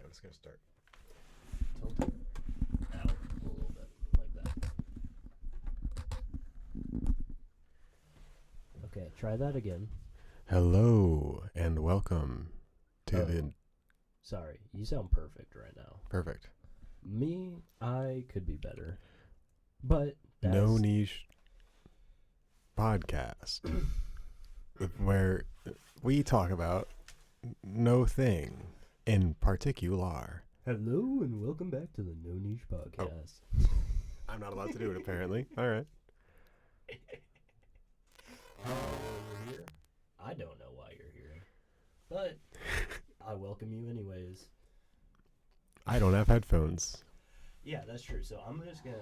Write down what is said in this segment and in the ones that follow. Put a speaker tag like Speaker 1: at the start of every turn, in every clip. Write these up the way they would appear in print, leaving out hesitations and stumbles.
Speaker 1: I'm just gonna start.
Speaker 2: Tilt it out a little bit, like that. Okay, try that again.
Speaker 1: Hello and welcome to the.
Speaker 2: Sorry, you sound perfect right now.
Speaker 1: Perfect.
Speaker 2: Me, I could be better, but
Speaker 1: No Niche podcast where we talk about no thing in particular.
Speaker 2: Hello and welcome back to the No Niche Podcast.
Speaker 1: I'm not allowed to do it apparently. All right.
Speaker 2: You're here? I don't know why you're here, but I welcome you anyways.
Speaker 1: I don't have headphones.
Speaker 2: Yeah, that's true. So I'm just gonna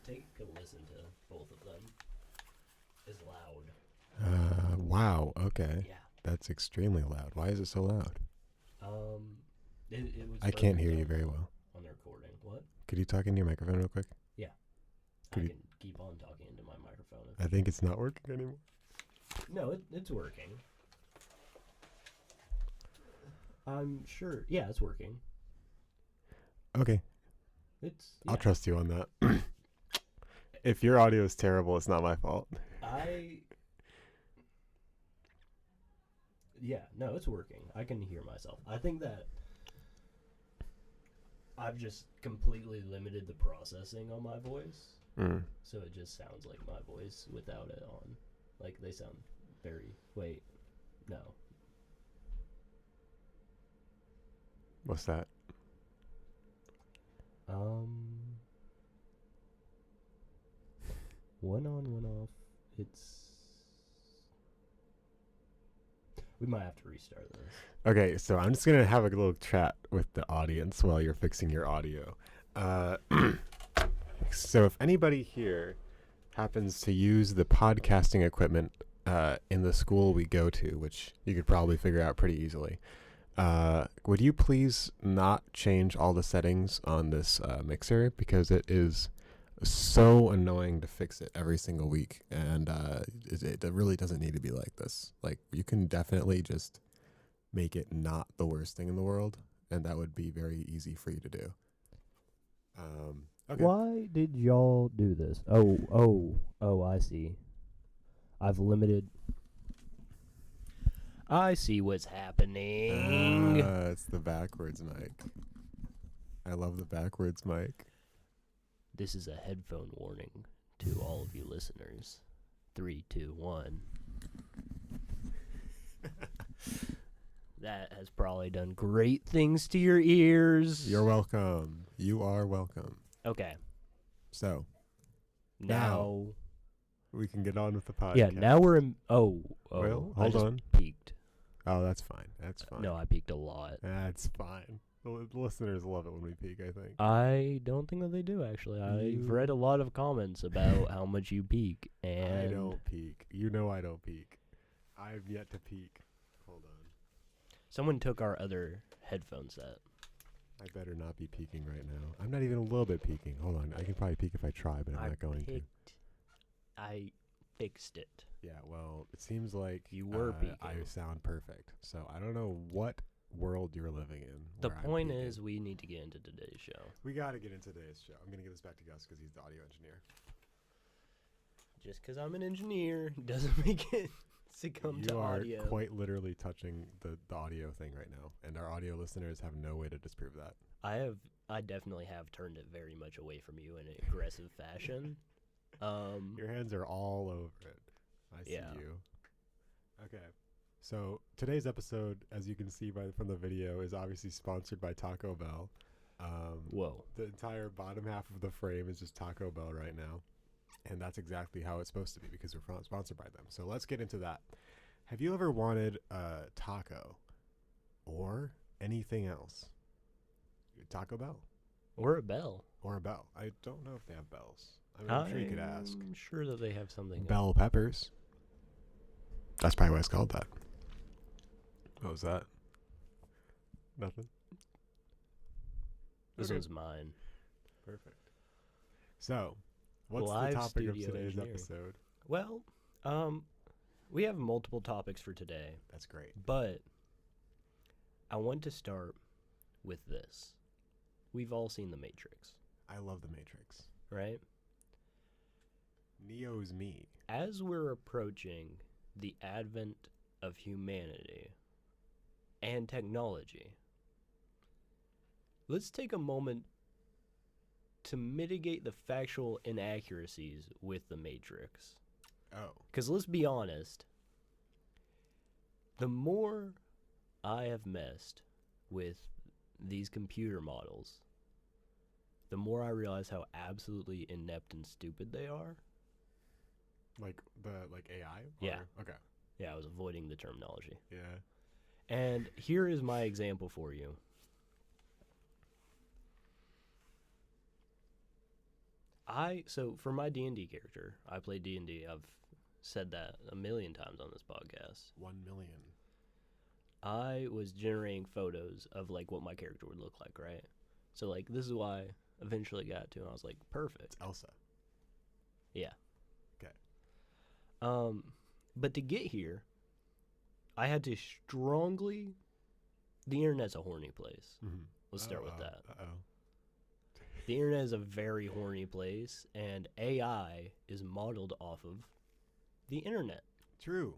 Speaker 2: take a listen to both of them. It's loud.
Speaker 1: Wow. Okay.
Speaker 2: Yeah.
Speaker 1: That's extremely loud. Why is it so loud?
Speaker 2: It was.
Speaker 1: I can't
Speaker 2: perfect
Speaker 1: hear you
Speaker 2: on-
Speaker 1: very well.
Speaker 2: on the recording. What?
Speaker 1: Could you talk into your microphone real quick?
Speaker 2: I
Speaker 1: Could you-
Speaker 2: can keep on talking into my microphone.
Speaker 1: I think it's not working anymore.
Speaker 2: No, it's working. I'm sure. Yeah, it's working.
Speaker 1: Okay.
Speaker 2: It's.
Speaker 1: I'll
Speaker 2: Yeah.
Speaker 1: trust you on that. If your audio is terrible, it's not my fault.
Speaker 2: Yeah, no, it's working. I can hear myself. I think that I've just completely limited the processing on my voice, so it just sounds like my voice without it on. Like, they sound very... Wait, no.
Speaker 1: What's that?
Speaker 2: One on, one off. We might have to restart this.
Speaker 1: Okay, so I'm just going to have a little chat with the audience while you're fixing your audio. So if anybody here happens to use the podcasting equipment in the school we go to, which you could probably figure out pretty easily, would you please not change all the settings on this mixer, because it is so annoying to fix it every single week, and it really doesn't need to be like this. Like, you can definitely just make it not the worst thing in the world, and that would be very easy for you to do. Okay.
Speaker 2: Why did y'all do this? Oh, I see. I've limited... I see what's happening.
Speaker 1: It's the backwards mic. I love the backwards mic.
Speaker 2: This is a headphone warning to all of you listeners. 3, 2, 1. That has probably done great things to your ears.
Speaker 1: You're welcome. You are welcome.
Speaker 2: Okay.
Speaker 1: So,
Speaker 2: Now
Speaker 1: we can get on with the podcast.
Speaker 2: yeah, now we're in... Oh,
Speaker 1: Well,
Speaker 2: I
Speaker 1: hold
Speaker 2: just
Speaker 1: on.
Speaker 2: peaked.
Speaker 1: Oh, that's fine. That's fine.
Speaker 2: No, I peaked a lot.
Speaker 1: That's fine. The listeners love it when we peak, I think.
Speaker 2: I don't think that they do, actually. I've read a lot of comments about how much you peak, and...
Speaker 1: I don't peak. You know I don't peak. I've yet to peak. Hold on.
Speaker 2: Someone took our other headphone set.
Speaker 1: I better not be peaking right now. I'm not even a little bit peaking. Hold on. I can probably peak if I try, but I'm not going to.
Speaker 2: I fixed it.
Speaker 1: Yeah, well, it seems like
Speaker 2: You were
Speaker 1: I
Speaker 2: peaking.
Speaker 1: sound perfect. So I don't know what world you're living in.
Speaker 2: The
Speaker 1: where I'm
Speaker 2: point
Speaker 1: peaking.
Speaker 2: is, we need to get into today's show.
Speaker 1: We got to get into today's show. I'm going to give this back to Gus because he's the audio engineer.
Speaker 2: Just because I'm an engineer doesn't make it succumb to
Speaker 1: You are
Speaker 2: audio.
Speaker 1: quite literally touching the audio thing right now, and our audio listeners have no way to disprove that.
Speaker 2: I definitely have turned it very much away from you in an aggressive fashion.
Speaker 1: Your hands are all over it. I see
Speaker 2: Yeah.
Speaker 1: you. Okay. So today's episode, as you can see from the video, is obviously sponsored by Taco Bell.
Speaker 2: Whoa.
Speaker 1: The entire bottom half of the frame is just Taco Bell right now. And that's exactly how it's supposed to be because we're sponsored by them. So let's get into that. Have you ever wanted a taco or anything else? Taco Bell
Speaker 2: Or a bell.
Speaker 1: or a bell? I don't know if they have bells. I mean, I'm sure you could ask.
Speaker 2: I'm sure that they have something.
Speaker 1: Bell peppers. That's probably why it's called that. What was that? Nothing?
Speaker 2: This
Speaker 1: Okay.
Speaker 2: one's mine.
Speaker 1: Perfect. So, what's
Speaker 2: Live
Speaker 1: the topic of
Speaker 2: studio
Speaker 1: today's
Speaker 2: engineering.
Speaker 1: episode?
Speaker 2: Well, we have multiple topics for today,
Speaker 1: That's great.
Speaker 2: but I want to start with this. We've all seen The Matrix.
Speaker 1: I love The Matrix.
Speaker 2: Right?
Speaker 1: Neo's me.
Speaker 2: As we're approaching the advent of humanity and technology, let's take a moment to mitigate the factual inaccuracies with The Matrix.
Speaker 1: Oh.
Speaker 2: Because let's be honest, the more I have messed with these computer models, the more I realize how absolutely inept and stupid they are.
Speaker 1: Like AI?
Speaker 2: Yeah.
Speaker 1: Okay.
Speaker 2: Yeah, I was avoiding the terminology.
Speaker 1: Yeah.
Speaker 2: And here is my example for you. So for my D&D character, I play D&D. I've said that a million times on this podcast.
Speaker 1: 1 million.
Speaker 2: I was generating photos of like what my character would look like, right? So like this is why I eventually got to, and I was like, perfect.
Speaker 1: It's Elsa.
Speaker 2: Yeah.
Speaker 1: Okay.
Speaker 2: But to get here, I had to strongly. The internet's a horny place.
Speaker 1: Mm-hmm.
Speaker 2: Let's start with that.
Speaker 1: Uh-oh.
Speaker 2: The internet is a very horny place, and AI is modeled off of the internet.
Speaker 1: True.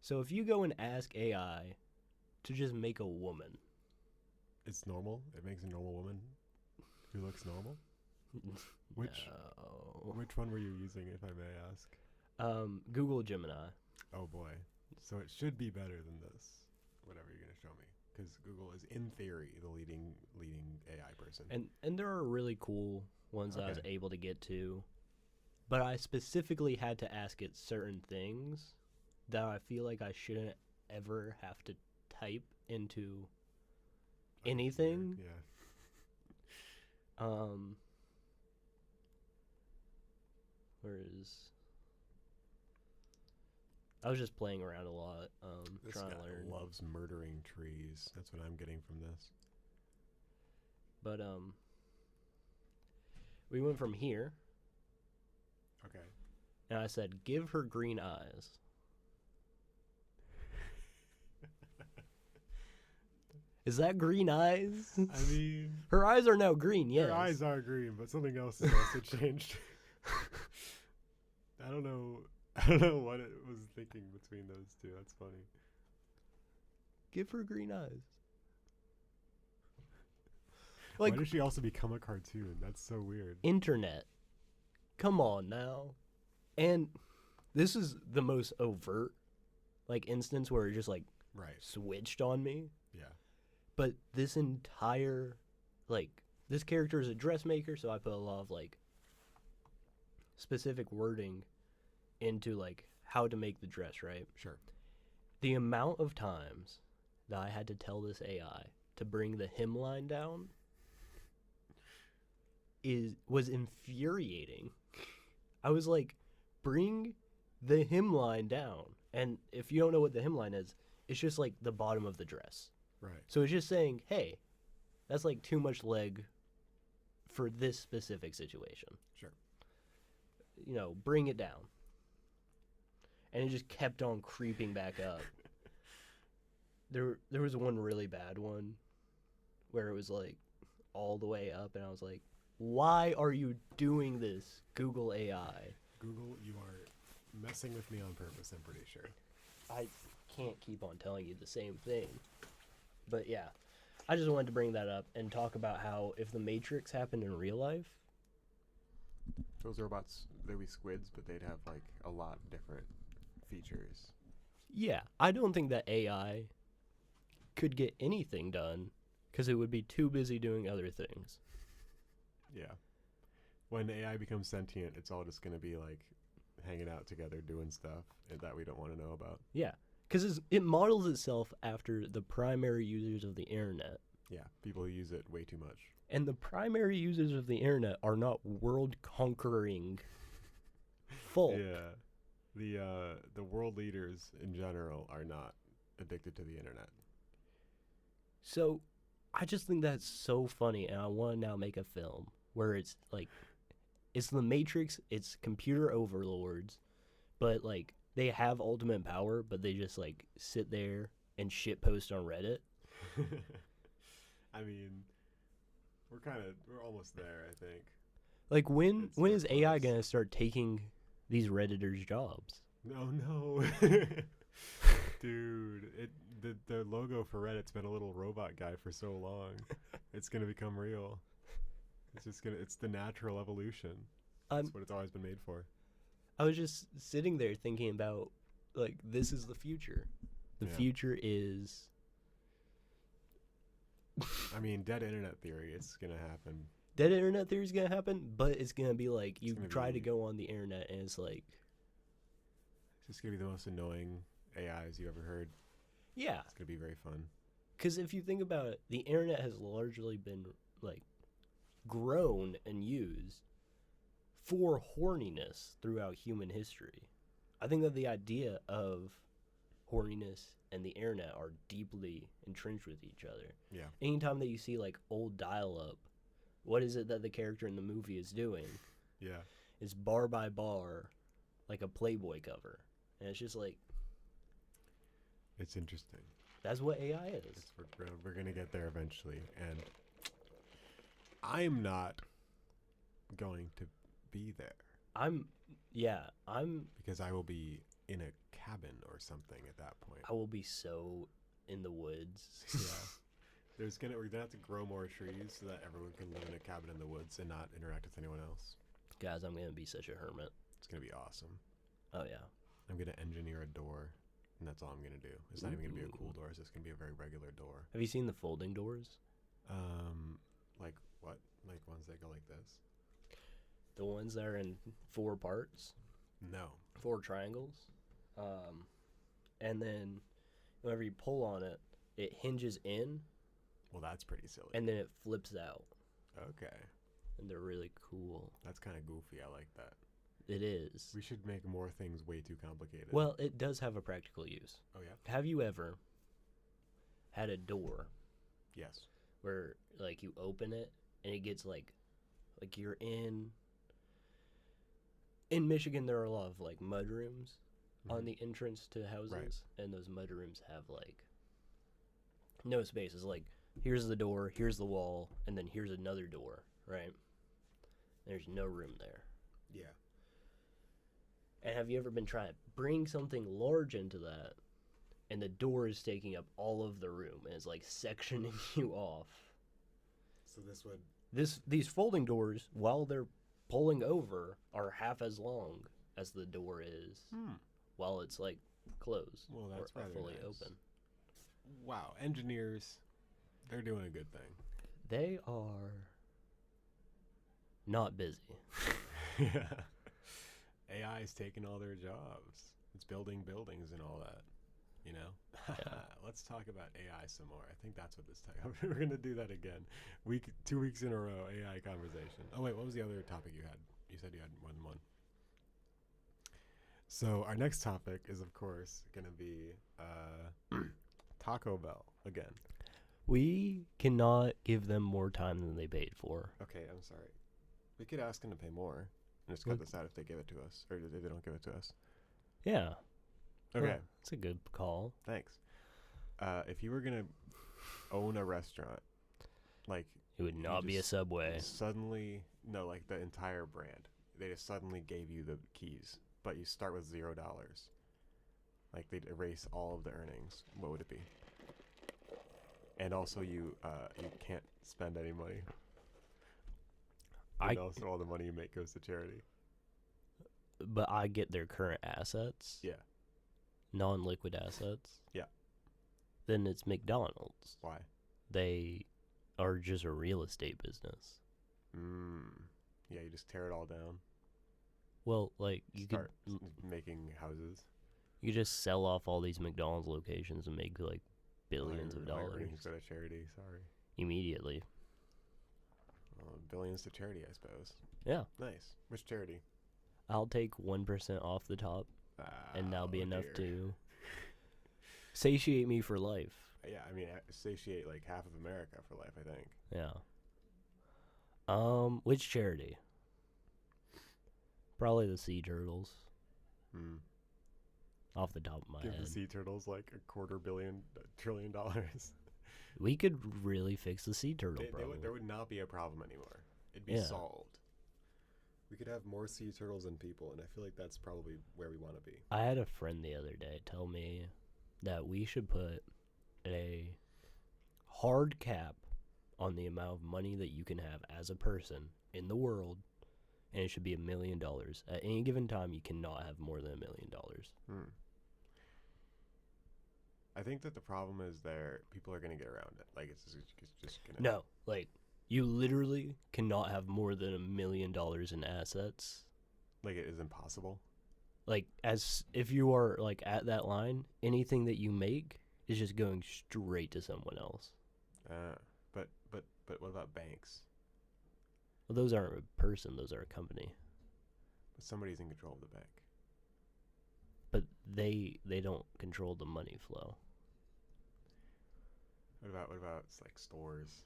Speaker 2: So if you go and ask AI to just make a woman,
Speaker 1: it's normal. It makes a normal woman who looks normal. Which one were you using, if I may ask?
Speaker 2: Google Gemini.
Speaker 1: Oh boy. So it should be better than this. Whatever you're gonna show me, because Google is in theory the leading AI person.
Speaker 2: And there are really cool ones that I was able to get to, but I specifically had to ask it certain things that I feel like I shouldn't ever have to type into anything.
Speaker 1: Yeah.
Speaker 2: I was just playing around a lot,
Speaker 1: This
Speaker 2: trying
Speaker 1: guy
Speaker 2: to learn.
Speaker 1: loves murdering trees. That's what I'm getting from this.
Speaker 2: But we went from here,
Speaker 1: Okay.
Speaker 2: and I said, "Give her green eyes." Is that green eyes?
Speaker 1: I mean,
Speaker 2: her eyes are now green. Yes.
Speaker 1: her eyes are green, but something else has also changed. I don't know what it was thinking between those two. That's funny.
Speaker 2: Give her green eyes.
Speaker 1: Like, why did she also become a cartoon? That's so weird.
Speaker 2: Internet. Come on now. And this is the most overt instance where it just switched on me.
Speaker 1: Yeah.
Speaker 2: But this entire this character is a dressmaker, so I put a lot of specific wording into how to make the dress, right?
Speaker 1: Sure.
Speaker 2: The amount of times that I had to tell this AI to bring the hemline down was infuriating. I was like, bring the hemline down. And if you don't know what the hemline is, it's just the bottom of the dress.
Speaker 1: Right.
Speaker 2: So it's just saying, hey, that's too much leg for this specific situation.
Speaker 1: Sure.
Speaker 2: Bring it down. And it just kept on creeping back up. There was one really bad one where it was all the way up, and I was like, why are you doing this, Google AI?
Speaker 1: Google, you are messing with me on purpose, I'm pretty sure.
Speaker 2: I can't keep on telling you the same thing. But yeah, I just wanted to bring that up and talk about how if the Matrix happened in real life,
Speaker 1: those robots, they'd be squids, but they'd have a lot of different features.
Speaker 2: Yeah, I don't think that AI could get anything done because it would be too busy doing other things.
Speaker 1: Yeah. When AI becomes sentient, it's all just going to be hanging out together doing stuff that we don't want to know about.
Speaker 2: Yeah, because it models itself after the primary users of the internet.
Speaker 1: Yeah, people who use it way too much.
Speaker 2: And the primary users of the internet are not world-conquering folk.
Speaker 1: Yeah. The world leaders in general are not addicted to the internet.
Speaker 2: So I just think that's so funny, and I want to now make a film where it's it's the Matrix, it's computer overlords, but they have ultimate power, but they just sit there and shitpost on Reddit.
Speaker 1: I mean, we're almost there, I think.
Speaker 2: Like when
Speaker 1: It's
Speaker 2: is
Speaker 1: so
Speaker 2: AI
Speaker 1: close.
Speaker 2: gonna start taking these Redditors' jobs?
Speaker 1: No. Dude, the logo for Reddit's been a little robot guy for so long. It's gonna become real. It's the natural evolution. That's
Speaker 2: I'm
Speaker 1: what it's always been made for.
Speaker 2: I was just sitting there thinking about like this is the future. The
Speaker 1: Yeah.
Speaker 2: future is
Speaker 1: I mean, dead internet theory, it's gonna happen.
Speaker 2: dead internet theory is gonna happen, but it's gonna be like you
Speaker 1: gonna
Speaker 2: try to
Speaker 1: be-
Speaker 2: go on the internet and it's like
Speaker 1: It's just gonna be the most annoying AIs you ever heard.
Speaker 2: yeah,
Speaker 1: It's gonna be very fun.
Speaker 2: because if you think about it, the internet has largely been like grown and used for horniness throughout human history. I think that the idea of horniness and the internet are deeply entrenched with each other.
Speaker 1: Yeah.
Speaker 2: Anytime that you see like old dial-up, what is it that the character in the movie is doing?
Speaker 1: Yeah.
Speaker 2: It's bar by bar, like a Playboy cover, and it's just like
Speaker 1: It's interesting.
Speaker 2: that's what AI is.
Speaker 1: We're gonna get there eventually, and I'm not going to be there
Speaker 2: I'm
Speaker 1: because I will be in a cabin or something at that point.
Speaker 2: I will be so in the woods.
Speaker 1: Yeah. We're gonna have to grow more trees so that everyone can live in a cabin in the woods and not interact with anyone else.
Speaker 2: Guys, I'm gonna be such a hermit.
Speaker 1: It's gonna be awesome.
Speaker 2: Oh yeah.
Speaker 1: I'm gonna engineer a door, and that's all I'm gonna do. It's not even gonna be a cool door. It's just gonna be a very regular door.
Speaker 2: Have you seen the folding doors?
Speaker 1: Like what? Like ones that go like this?
Speaker 2: The ones that are in 4 parts,
Speaker 1: No.
Speaker 2: 4 triangles. And then whenever you pull on it, it hinges in
Speaker 1: Well, that's pretty silly.
Speaker 2: and then it flips out.
Speaker 1: Okay.
Speaker 2: And they're really cool.
Speaker 1: That's kind of goofy. I like that.
Speaker 2: It is.
Speaker 1: We should make more things way too complicated.
Speaker 2: Well, it does have a practical use.
Speaker 1: Oh yeah.
Speaker 2: Have you ever had a door
Speaker 1: Yes.
Speaker 2: where like you open it and it gets like you're in Michigan there are a lot of like mud rooms on the entrance to houses,
Speaker 1: Right.
Speaker 2: and those mud rooms have like no spaces. Like here's the door, here's the wall, and then here's another door, right? There's no room there.
Speaker 1: Yeah.
Speaker 2: And have you ever been trying to bring something large into that, and the door is taking up all of the room and it's like sectioning you off?
Speaker 1: So this would.
Speaker 2: These folding doors, while they're pulling over, are half as long as the door is while it's like closed
Speaker 1: Well, that's
Speaker 2: or
Speaker 1: rather
Speaker 2: fully
Speaker 1: nice.
Speaker 2: open.
Speaker 1: Wow, engineers, they're doing a good thing.
Speaker 2: They are not busy.
Speaker 1: Yeah. AI is taking all their jobs. It's building buildings and all that. You know?
Speaker 2: Yeah.
Speaker 1: Let's talk about AI some more. I think that's what this time. We're going to do that again. 2 weeks in a row, AI conversation. Oh, wait, what was the other topic you had? You said you had more than one. So, our next topic is, of course, going to be Taco Bell again.
Speaker 2: We cannot give them more time than they paid for.
Speaker 1: Okay, I'm sorry. We could ask them to pay more and just cut
Speaker 2: Look-
Speaker 1: this out if they give it to us, or if they don't give it to us.
Speaker 2: Yeah.
Speaker 1: Okay,
Speaker 2: Well, that's a good call.
Speaker 1: thanks. If you were gonna own a restaurant, like
Speaker 2: It would not be a
Speaker 1: just
Speaker 2: Subway.
Speaker 1: suddenly, no, like the entire brand, they just suddenly gave you the keys, but you start with $0. Like they'd erase all of the earnings. What would it be? And also, you can't spend any money. And also, all the money you make goes to charity.
Speaker 2: But I get their current assets,
Speaker 1: Yeah.
Speaker 2: non-liquid assets.
Speaker 1: Yeah.
Speaker 2: Then it's McDonald's.
Speaker 1: Why?
Speaker 2: They are just a real estate business.
Speaker 1: Yeah, you just tear it all down.
Speaker 2: Well, like you
Speaker 1: Start
Speaker 2: could
Speaker 1: making houses.
Speaker 2: you could just sell off all these McDonald's locations and make like billions of
Speaker 1: All your
Speaker 2: dollars
Speaker 1: earnings go to charity. Sorry.
Speaker 2: immediately.
Speaker 1: Billions to charity, I suppose.
Speaker 2: Yeah.
Speaker 1: Nice. Which charity?
Speaker 2: I'll take 1% off the top, and that'll be enough
Speaker 1: dear.
Speaker 2: to satiate me for life.
Speaker 1: Yeah, I mean, satiate like half of America for life, I think.
Speaker 2: Yeah. Which charity? Probably the Sea Turtles. Off the top of my
Speaker 1: Give
Speaker 2: head.
Speaker 1: the sea turtles like $250 billion, $1 trillion.
Speaker 2: We could really fix the sea turtle problem.
Speaker 1: There would not be a problem anymore. It'd be solved. We could have more sea turtles than people, and I feel like that's probably where we want to be.
Speaker 2: I had a friend the other day tell me that we should put a hard cap on the amount of money that you can have as a person in the world, and it should be $1 million. At any given time, you cannot have more than $1 million.
Speaker 1: I think that the problem is people are going to get around it. Like, it's just going to...
Speaker 2: No, like, you literally cannot have more than $1 million in assets.
Speaker 1: Like, it is impossible?
Speaker 2: Like, as if you are, like, at that line, anything that you make is just going straight to someone else.
Speaker 1: But what about banks?
Speaker 2: Well, those aren't a person, those are a company.
Speaker 1: But somebody's in control of the bank.
Speaker 2: But they don't control the money flow.
Speaker 1: What about like stores?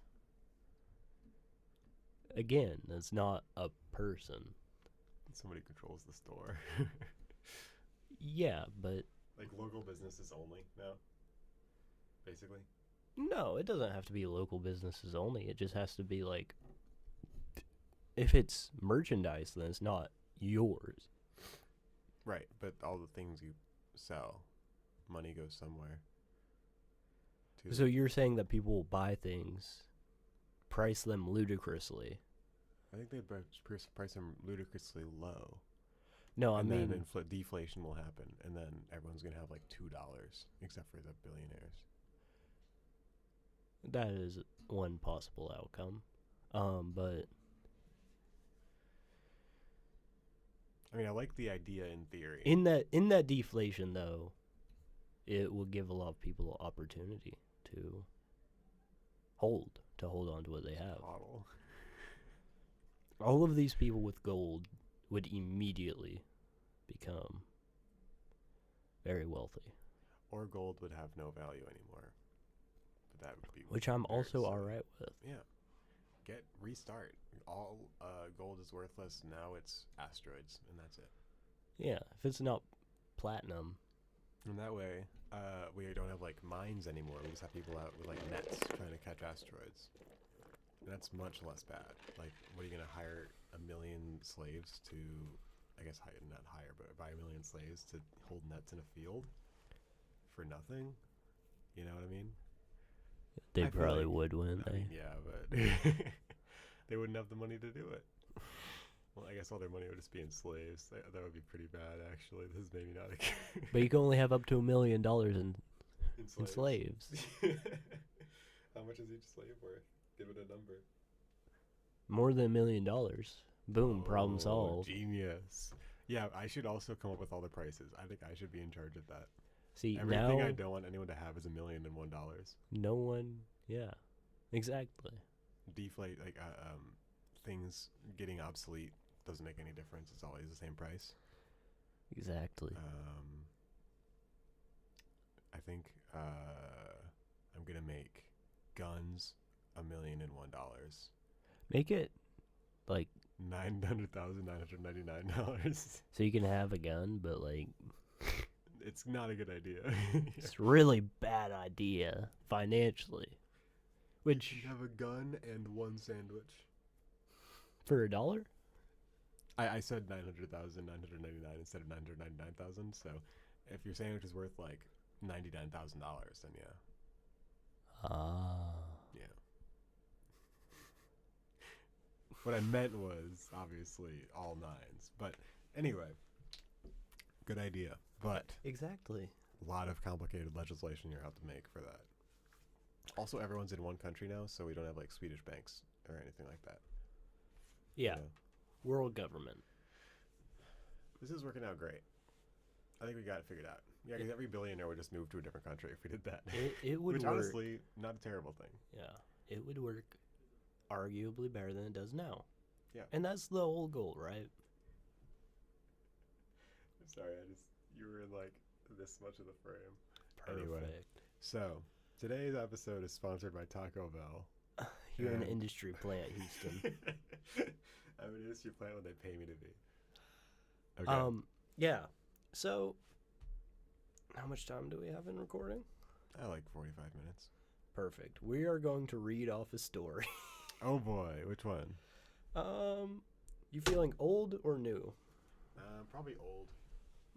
Speaker 2: Again, that's not a person.
Speaker 1: Somebody controls the store.
Speaker 2: Yeah, but
Speaker 1: like local businesses only now, basically.
Speaker 2: no, it doesn't have to be local businesses only. It just has to be like, if it's merchandise, then it's not yours.
Speaker 1: Right, but all the things you sell, money goes somewhere.
Speaker 2: So you're saying that people will buy things, price them ludicrously.
Speaker 1: I think they'd price them ludicrously low.
Speaker 2: No,
Speaker 1: and
Speaker 2: I mean...
Speaker 1: then deflation will happen, and then everyone's going to have like $2, except for the billionaires.
Speaker 2: That is one possible outcome. But...
Speaker 1: I mean, I like the idea in theory.
Speaker 2: In that deflation, though, it will give a lot of people opportunity to hold on to what they have.
Speaker 1: Model.
Speaker 2: All of these people with gold would immediately become very wealthy.
Speaker 1: Or gold would have no value anymore. But that would be...
Speaker 2: Which I'm also alright with.
Speaker 1: Yeah. Restart. All gold is worthless. Now it's asteroids, and that's it.
Speaker 2: Yeah, if it's not platinum.
Speaker 1: And that way, we don't have like mines anymore. We just have people out with like nets trying to catch asteroids. And that's much less bad. Like, what are you gonna hire 1 million slaves to? I guess not hire, but buy 1 million slaves to hold nets in a field for nothing. You know what I mean?
Speaker 2: They probably would, wouldn't they?
Speaker 1: Yeah, but they wouldn't have the money to do it. Well, I guess all their money would just be in slaves. That would be pretty bad, actually. This is maybe not a...
Speaker 2: But you can only have up to $1 million in slaves.
Speaker 1: How much is each slave worth? Give it a number.
Speaker 2: More than $1 million. Boom, problem solved.
Speaker 1: Genius. Yeah, I should also come up with all the prices. I think I should be in charge of that.
Speaker 2: See,
Speaker 1: everything
Speaker 2: now,
Speaker 1: I don't want anyone to have is $1 million and $1.
Speaker 2: No one, yeah, exactly.
Speaker 1: Deflate, like, things getting obsolete doesn't make any difference. It's always the same price.
Speaker 2: Exactly.
Speaker 1: I think I'm gonna make guns $1 million and $1.
Speaker 2: Make it like
Speaker 1: $900,999.
Speaker 2: So you can have a gun, but like
Speaker 1: it's not a good idea.
Speaker 2: It's really bad idea financially. Which
Speaker 1: you have a gun and one sandwich
Speaker 2: for $1?
Speaker 1: I said 900,999 instead of 999,000. So if your sandwich is worth like $99,000, then yeah. Yeah. What I meant was obviously all nines, but anyway, good idea. But
Speaker 2: exactly,
Speaker 1: a lot of complicated legislation you have to make for that. Also, everyone's in one country now, so we don't have like Swedish banks or anything like that.
Speaker 2: Yeah, world government.
Speaker 1: This is working out great. I think we got it figured out. Yeah, because every billionaire would just move to a different country if we did that.
Speaker 2: It would
Speaker 1: Which
Speaker 2: work.
Speaker 1: Honestly, not a terrible thing.
Speaker 2: Yeah, it would work arguably better than it does now.
Speaker 1: Yeah.
Speaker 2: And that's the whole goal, right?
Speaker 1: Sorry, you were in like this much of the frame.
Speaker 2: Perfect.
Speaker 1: Anyway, so today's episode is sponsored by Taco Bell.
Speaker 2: You're an industry plant, Houston.
Speaker 1: I'm an industry plant when they pay me to be. Okay.
Speaker 2: Yeah. So, how much time do we have in recording?
Speaker 1: Like 45 minutes.
Speaker 2: Perfect. We are going to read off a story.
Speaker 1: Oh boy, which one?
Speaker 2: You feeling old or new?
Speaker 1: Probably old.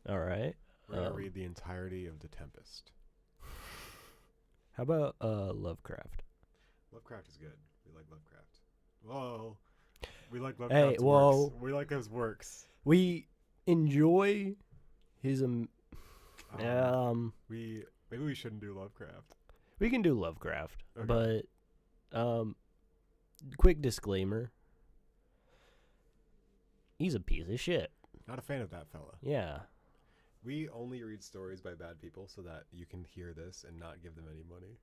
Speaker 2: All right.
Speaker 1: We're gonna read the entirety of The Tempest.
Speaker 2: How about Lovecraft?
Speaker 1: Lovecraft is good. We like Lovecraft. Whoa. We like
Speaker 2: Hey,
Speaker 1: Lovecraft's
Speaker 2: whoa.
Speaker 1: works. We like his works.
Speaker 2: We enjoy his
Speaker 1: Maybe we shouldn't do Lovecraft.
Speaker 2: we can do Lovecraft,
Speaker 1: Okay.
Speaker 2: but quick disclaimer. He's a piece of shit.
Speaker 1: Not a fan of that fella.
Speaker 2: Yeah.
Speaker 1: We only read stories by bad people so that you can hear this and not give them any money.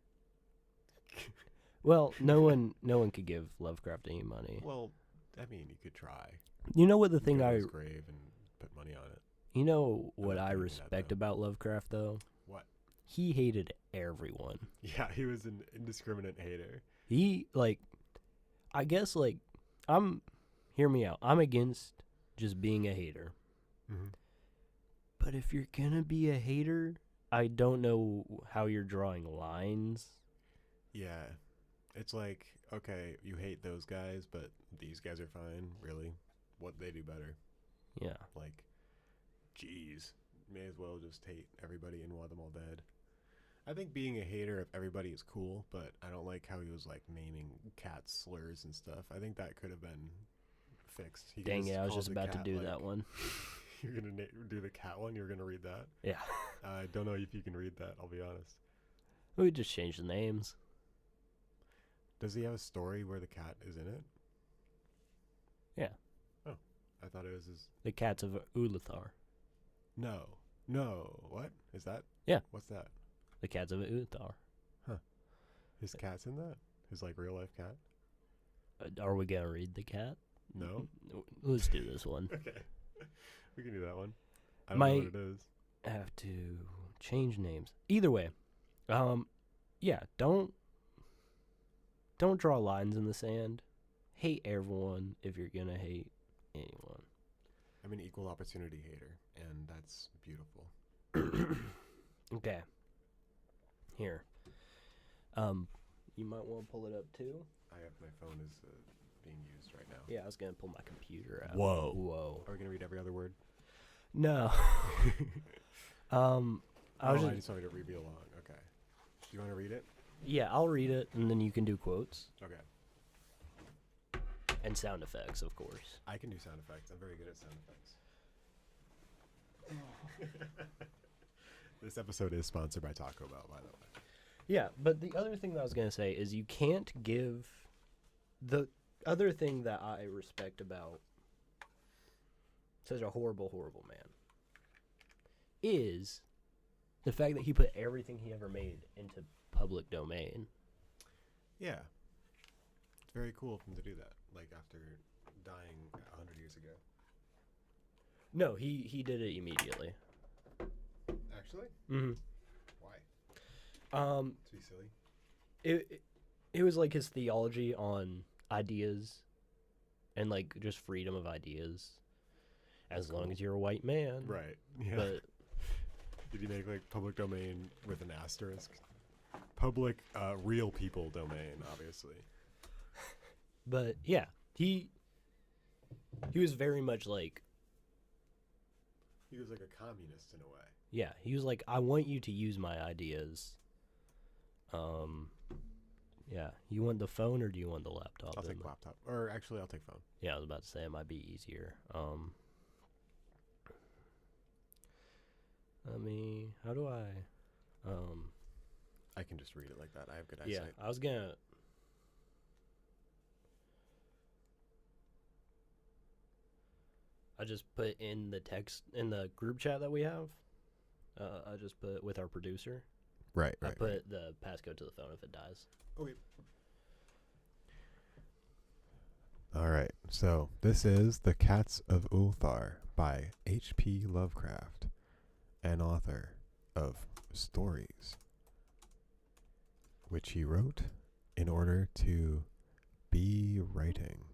Speaker 2: Well, no one could give Lovecraft any money.
Speaker 1: Well, I mean, you could try.
Speaker 2: You know what the thing
Speaker 1: Go to
Speaker 2: I
Speaker 1: his grave and put money on it.
Speaker 2: you know what
Speaker 1: not
Speaker 2: I
Speaker 1: doing that,
Speaker 2: respect
Speaker 1: though.
Speaker 2: about Lovecraft though?
Speaker 1: What?
Speaker 2: He hated everyone.
Speaker 1: Yeah, he was an indiscriminate hater.
Speaker 2: He I guess hear me out. I'm against just being a hater.
Speaker 1: Mm-hmm.
Speaker 2: But if you're gonna be a hater, I don't know how you're drawing lines.
Speaker 1: Yeah. It's like, okay, you hate those guys, but these guys are fine. Really? What they do better?
Speaker 2: Yeah.
Speaker 1: Like, geez, may as well just hate everybody and want them all dead. I think being a hater of everybody is cool, but I don't like how he was like naming cats slurs and stuff. I think that could have been fixed. He
Speaker 2: Dang
Speaker 1: just
Speaker 2: it, I was
Speaker 1: called
Speaker 2: just
Speaker 1: the
Speaker 2: about to
Speaker 1: cat,
Speaker 2: do
Speaker 1: like,
Speaker 2: that one.
Speaker 1: You're gonna do the cat one. You're gonna read that.
Speaker 2: Yeah.
Speaker 1: I don't know if you can read that. I'll be honest.
Speaker 2: We just changed the names.
Speaker 1: Does he have a story where the cat is in it?
Speaker 2: Yeah.
Speaker 1: Oh, I thought it was his.
Speaker 2: The Cats of Ulathar.
Speaker 1: No. What is that?
Speaker 2: Yeah.
Speaker 1: What's that?
Speaker 2: The Cats of Ulathar.
Speaker 1: His cat's in that? His like real life cat?
Speaker 2: Are we gonna read the cat?
Speaker 1: No.
Speaker 2: Let's do this one.
Speaker 1: Okay. We can do that one. I don't know what it is.
Speaker 2: Have to change names. Either way, yeah, don't draw lines in the sand. Hate everyone if you're gonna hate anyone.
Speaker 1: I'm an equal opportunity hater, and that's beautiful.
Speaker 2: Okay. Here. You might want to pull it up too.
Speaker 1: My phone is being used right now.
Speaker 2: Yeah, I was gonna pull my computer out.
Speaker 1: Whoa. Are we gonna read every other word?
Speaker 2: No. I
Speaker 1: just want you to read along. Okay. Do you want to read it?
Speaker 2: Yeah, I'll read it, and then you can do quotes
Speaker 1: Okay.
Speaker 2: and sound effects, of course.
Speaker 1: I can do sound effects. I'm very good at sound effects. This episode is sponsored by Taco Bell, by the way.
Speaker 2: Yeah, but the other thing that I was going to say is you can't give... The other thing that I respect about such a horrible, horrible man is the fact that he put everything he ever made into public domain.
Speaker 1: Yeah. It's very cool of him to do that, like after dying 100 years ago.
Speaker 2: No, he did it immediately.
Speaker 1: Actually?
Speaker 2: Mm-hmm.
Speaker 1: Why? To be silly?
Speaker 2: It was like his theology on ideas and like just freedom of ideas as long as you're a white man.
Speaker 1: Right. Yeah.
Speaker 2: But
Speaker 1: did he make like public domain with an asterisk? Public, real people domain, obviously.
Speaker 2: But yeah, he was very much like...
Speaker 1: He was like a communist in a way.
Speaker 2: Yeah, he was like, I want you to use my ideas. Yeah, you want the phone or do you want the laptop?
Speaker 1: I'll take laptop. Or actually, I'll take phone.
Speaker 2: Yeah, I was about to say it might be easier. How do I?
Speaker 1: I can just read it like that. I have good
Speaker 2: Yeah,
Speaker 1: eyesight.
Speaker 2: I was gonna. I just put in the text in the group chat that we have. I just put with our producer.
Speaker 1: Right.
Speaker 2: I put the passcode to the phone if it dies.
Speaker 1: Okay. All right. So this is The Cats of Ulthar by H.P. Lovecraft, an author of stories, which he wrote in order to be writing.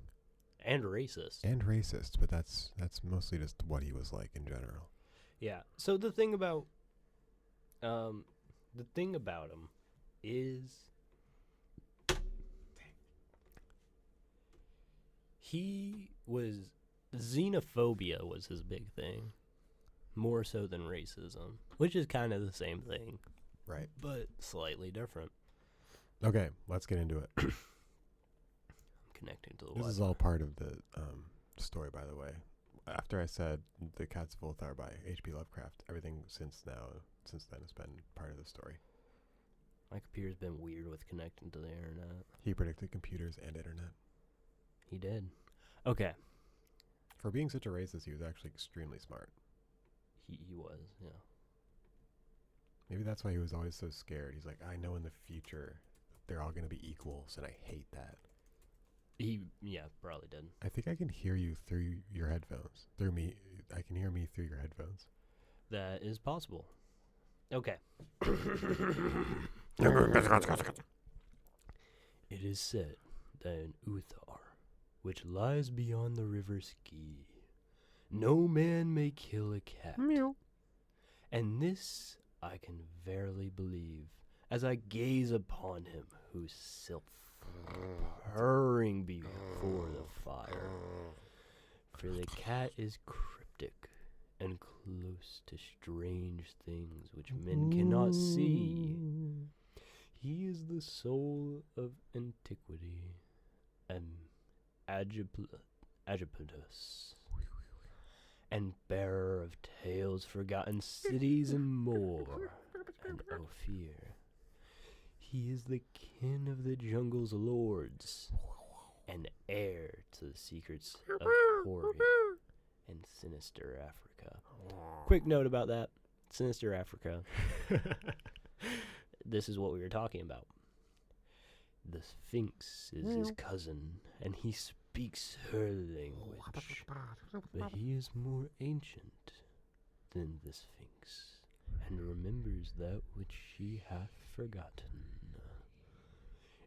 Speaker 2: And racist.
Speaker 1: And racist, but that's mostly just what he was like in general.
Speaker 2: Yeah. So the thing about him is Xenophobia was his big thing, more so than racism, which is kind of the same thing,
Speaker 1: Right.
Speaker 2: but slightly different.
Speaker 1: Okay, let's get into it.
Speaker 2: I'm connecting to the
Speaker 1: This is all part of the story, by the way. After I said The Cats of Ulthar by H.P. Lovecraft, everything since then has been part of the story.
Speaker 2: My computer's been weird with connecting to the internet.
Speaker 1: He predicted computers and internet.
Speaker 2: He did. Okay.
Speaker 1: For being such a racist, he was actually extremely smart.
Speaker 2: He was, yeah.
Speaker 1: Maybe that's why he was always so scared. He's like, I know in the future they're all going to be equals, and I hate that.
Speaker 2: He probably did.
Speaker 1: I think I can hear you through your headphones. Through me. I can hear me through your headphones.
Speaker 2: That is possible. Okay. It is said that in Uthar, which lies beyond the river Ski, no man may kill a cat.
Speaker 1: Meow.
Speaker 2: And this I can verily believe, as I gaze upon him who sits purring before the fire. For the cat is cryptic and close to strange things which men cannot see. He is the soul of antiquity and Agipetus, and bearer of tales, forgotten cities, and more. And Ophir, he is the kin of the jungle's lords, and heir to the secrets of Hori and Sinister Africa. Quick note about that. Sinister Africa. This is what we were talking about. The Sphinx is his cousin, and he speaks her language. But he is more ancient than the Sphinx, and remembers that which she hath forgotten.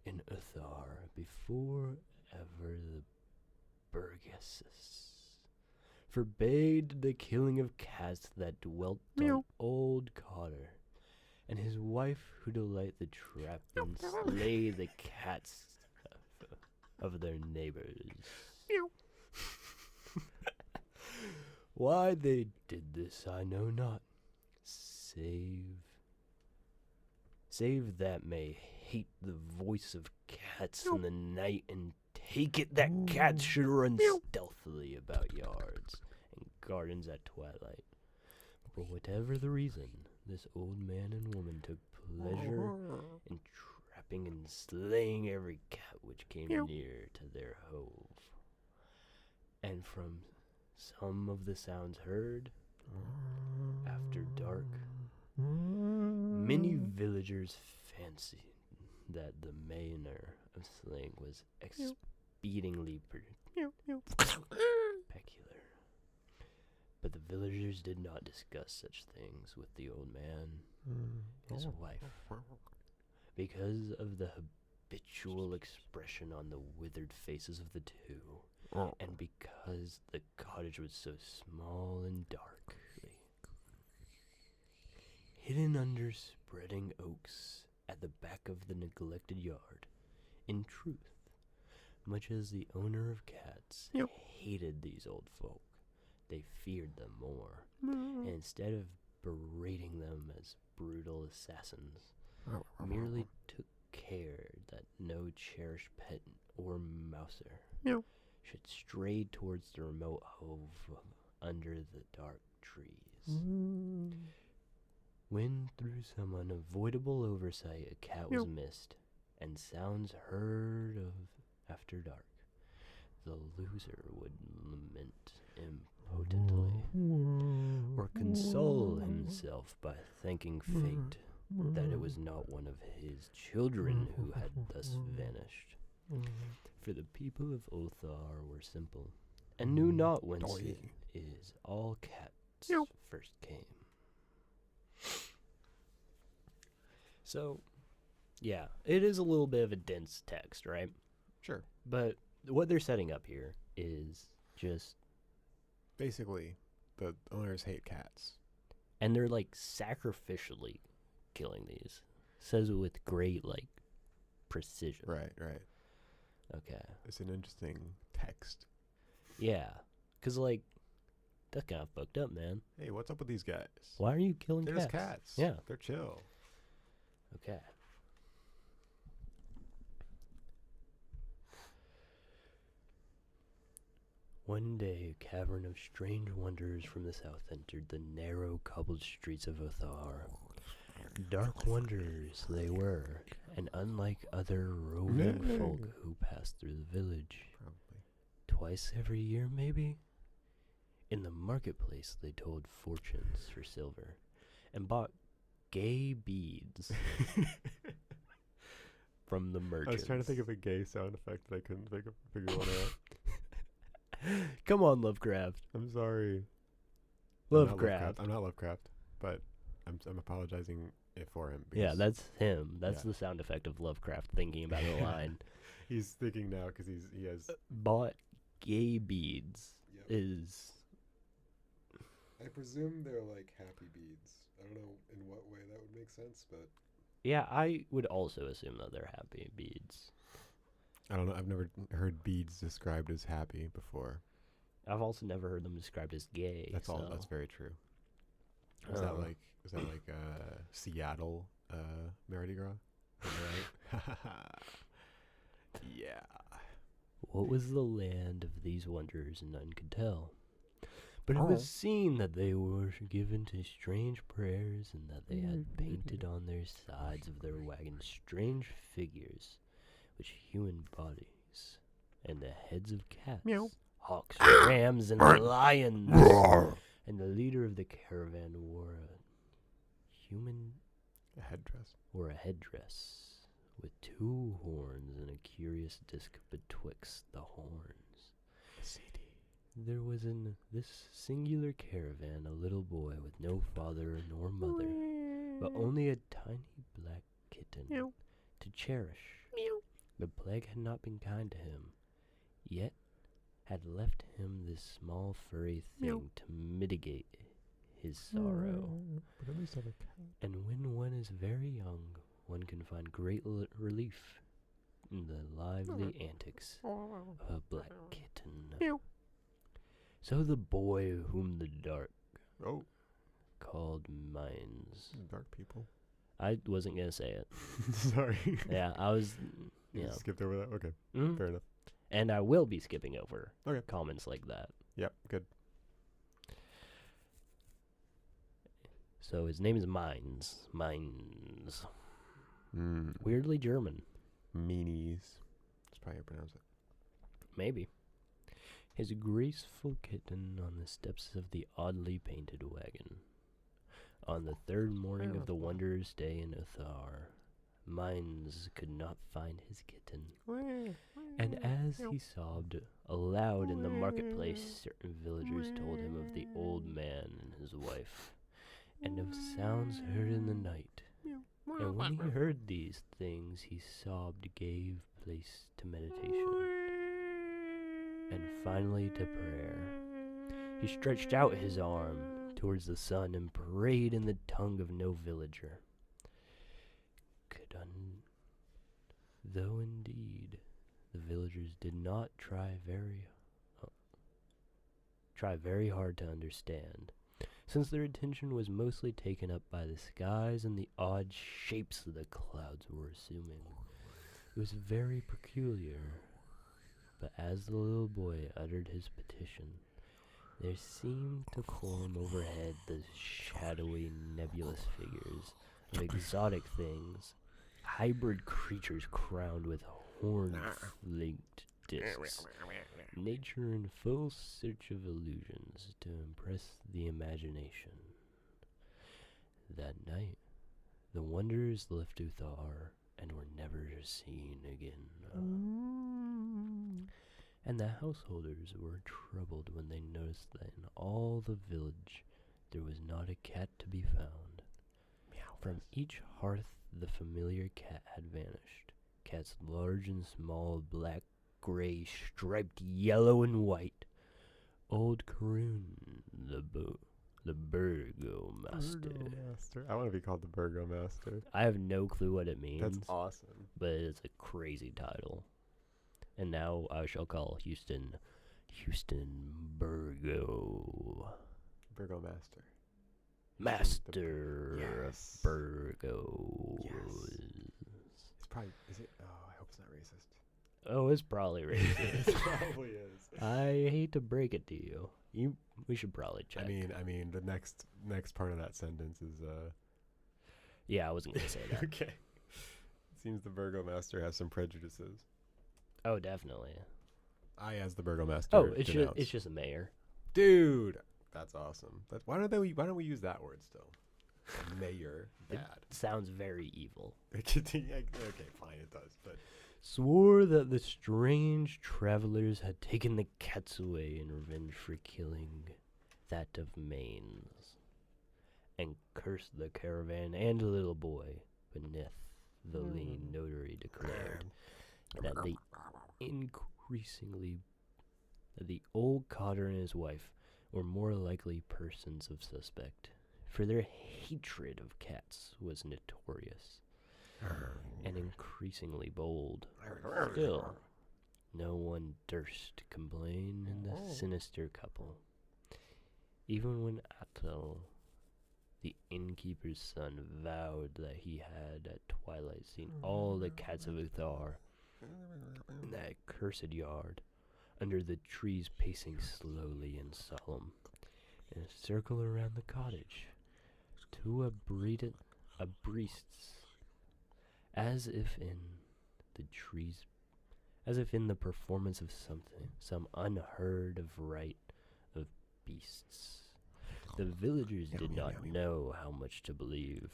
Speaker 2: In Uthar, before ever the Burgesses forbade the killing of cats that dwelt on old Cotter, and his wife who delight the trap and slay the cats of their neighbors. Why they did this I know not, save that may hate the voice of cats in the night, and take it that cats should run stealthily about yards and gardens at twilight. For whatever the reason, this old man and woman took pleasure in trapping and slaying every cat which came near to their hove. And from some of the sounds heard after dark, many villagers fancied that the manner of slaying was exceedingly peculiar. But the villagers did not discuss such things with the old man and his wife, because of the habitual expression on the withered faces of the two, and because the cottage was so small and dark, hidden under spreading oaks at the back of the neglected yard. In truth, much as the owner of cats hated these old folk, they feared them more, and instead of berating them as brutal assassins, merely took care that no cherished pet or mouser should stray towards the remote hove under the dark trees. When through some unavoidable oversight a cat was missed, and sounds heard of after dark, the loser would lament impotently, or console himself by thanking fate that it was not one of his children who had thus vanished. For the people of Ulthar were simple, and knew not whence it is all cats first came. So, yeah, it is a little bit of a dense text, right?
Speaker 1: Sure.
Speaker 2: But what they're setting up here is just...
Speaker 1: Basically, the owners hate cats.
Speaker 2: And they're, like, sacrificially killing these. Says it with great, like, precision.
Speaker 1: Right.
Speaker 2: Okay.
Speaker 1: It's an interesting text.
Speaker 2: Yeah. Because, like, that's kind of fucked up, man.
Speaker 1: Hey, what's up with these guys?
Speaker 2: Why are you killing
Speaker 1: They're
Speaker 2: cats?
Speaker 1: just cats.
Speaker 2: Yeah.
Speaker 1: They're chill.
Speaker 2: Okay. One day, a cavern of strange wonders from the south entered the narrow, cobbled streets of Othar. Dark wonders they were, and unlike other roving folk who passed through the village,
Speaker 1: Probably.
Speaker 2: twice every year maybe, in the marketplace they told fortunes for silver, and bought gay beads from the
Speaker 1: I
Speaker 2: merchants.
Speaker 1: was trying to think of a gay sound effect that I couldn't figure one out.
Speaker 2: Come on, Lovecraft.
Speaker 1: I'm sorry.
Speaker 2: Lovecraft.
Speaker 1: I'm not Lovecraft, but I'm apologizing for him.
Speaker 2: Yeah, that's him. That's
Speaker 1: Yeah.
Speaker 2: the sound effect of Lovecraft thinking about a line.
Speaker 1: He's thinking now because he has.
Speaker 2: Bought gay beads is...
Speaker 1: I presume they're like happy beads. I don't know in what way that would make sense, but
Speaker 2: Yeah, I would also assume that they're happy beads.
Speaker 1: I don't know. I've never heard beads described as happy before.
Speaker 2: I've also never heard them described as gay.
Speaker 1: That's all.
Speaker 2: so-
Speaker 1: That's very true. Is that like Seattle Mardi Gras? Am I right? Yeah.
Speaker 2: What was the land of these wonders none could tell. But it was seen that they were given to strange prayers and that they had painted on their sides of their wagons strange figures, which human bodies, and the heads of cats,
Speaker 1: Meow.
Speaker 2: hawks, rams, and lions. And the leader of the caravan wore
Speaker 1: A headdress.
Speaker 2: a headdress with 2 horns and a curious disc betwixt the horns.
Speaker 1: CD.
Speaker 2: There was in this singular caravan a little boy with no father nor mother, but only a tiny black kitten
Speaker 1: Meow.
Speaker 2: to cherish.
Speaker 1: Meow.
Speaker 2: The plague had not been kind to him, yet had left him this small furry thing
Speaker 1: Meow.
Speaker 2: to mitigate his sorrow.
Speaker 1: But at least have a cat.
Speaker 2: And when one is very young, one can find great relief in the lively antics of a black kitten.
Speaker 1: Meow.
Speaker 2: So the boy whom the dark
Speaker 1: Oh,
Speaker 2: called Minds.
Speaker 1: dark people.
Speaker 2: I wasn't going to say it.
Speaker 1: Sorry.
Speaker 2: Yeah, I was,
Speaker 1: You
Speaker 2: you know.
Speaker 1: skipped over that. Okay,
Speaker 2: Mhm.
Speaker 1: fair enough.
Speaker 2: And I will be skipping over
Speaker 1: Okay.
Speaker 2: comments like that.
Speaker 1: Yep, good.
Speaker 2: So his name is Minds. Minds.
Speaker 1: Mm.
Speaker 2: Weirdly German.
Speaker 1: Meanies. That's probably how you pronounce it.
Speaker 2: Maybe. His graceful kitten on the steps of the oddly painted wagon. On the 3rd morning of the Wondrous Day in Othar, Minds could not find his kitten. And as he sobbed aloud in the marketplace, certain villagers told him of the old man and his wife, and of sounds heard in the night. And when he heard these things, he sobbed, gave place to meditation, and finally to prayer. He stretched out his arm towards the sun and prayed in the tongue of no villager. Though indeed the villagers did not try very hard to understand, since their attention was mostly taken up by the skies and the odd shapes that the clouds were assuming. It was very peculiar, but as the little boy uttered his petition, there seemed to form overhead the shadowy, nebulous figures of exotic things, hybrid creatures crowned with horn-flanked discs. Nature in full search of illusions to impress the imagination. That night, the wanderers left Uthar and were never seen again. And the householders were troubled when they noticed that in all the village there was not a cat to be found. From each hearth the familiar cat had vanished. Cats large and small, black, gray, striped, yellow, and white. Old Karun, the burgomaster.
Speaker 1: I want to be called the Burgomaster.
Speaker 2: I have no clue what it means,
Speaker 1: That's awesome.
Speaker 2: but it's a crazy title. And now I shall call Houston Houston Burgo.
Speaker 1: Burgomaster.
Speaker 2: Master
Speaker 1: Yes.
Speaker 2: of Burgos.
Speaker 1: Yes. It's probably. Is it? Oh, I hope it's not racist.
Speaker 2: Oh, it's probably racist.
Speaker 1: It probably is.
Speaker 2: I hate to break it to you. We should probably check.
Speaker 1: I mean, the next part of that sentence is
Speaker 2: Yeah, I wasn't gonna say that.
Speaker 1: okay. It seems the Burgomaster has some prejudices.
Speaker 2: Oh, definitely.
Speaker 1: I, as the Burgomaster.
Speaker 2: Oh, it's just a mayor.
Speaker 1: Dude, that's awesome. Why don't we use that word still? Mayor, bad.
Speaker 2: It sounds very evil.
Speaker 1: Okay, fine, it does. But
Speaker 2: Swore that the strange travelers had taken the cats away in revenge for killing that of Maine's, and cursed the caravan and the little boy beneath the lean notary declared that the old cotter and his wife were more likely persons of suspect, for their hatred of cats was notorious and increasingly bold. Still, no one durst complain in the sinister couple, even when Atel, the innkeeper's son, vowed that he had at twilight seen all the cats of Uthar in that cursed yard, under the trees, pacing slowly and solemn in a circle around the cottage, to a breasts, as if in the performance of some unheard of rite of beasts. The villagers did not know how much to believe.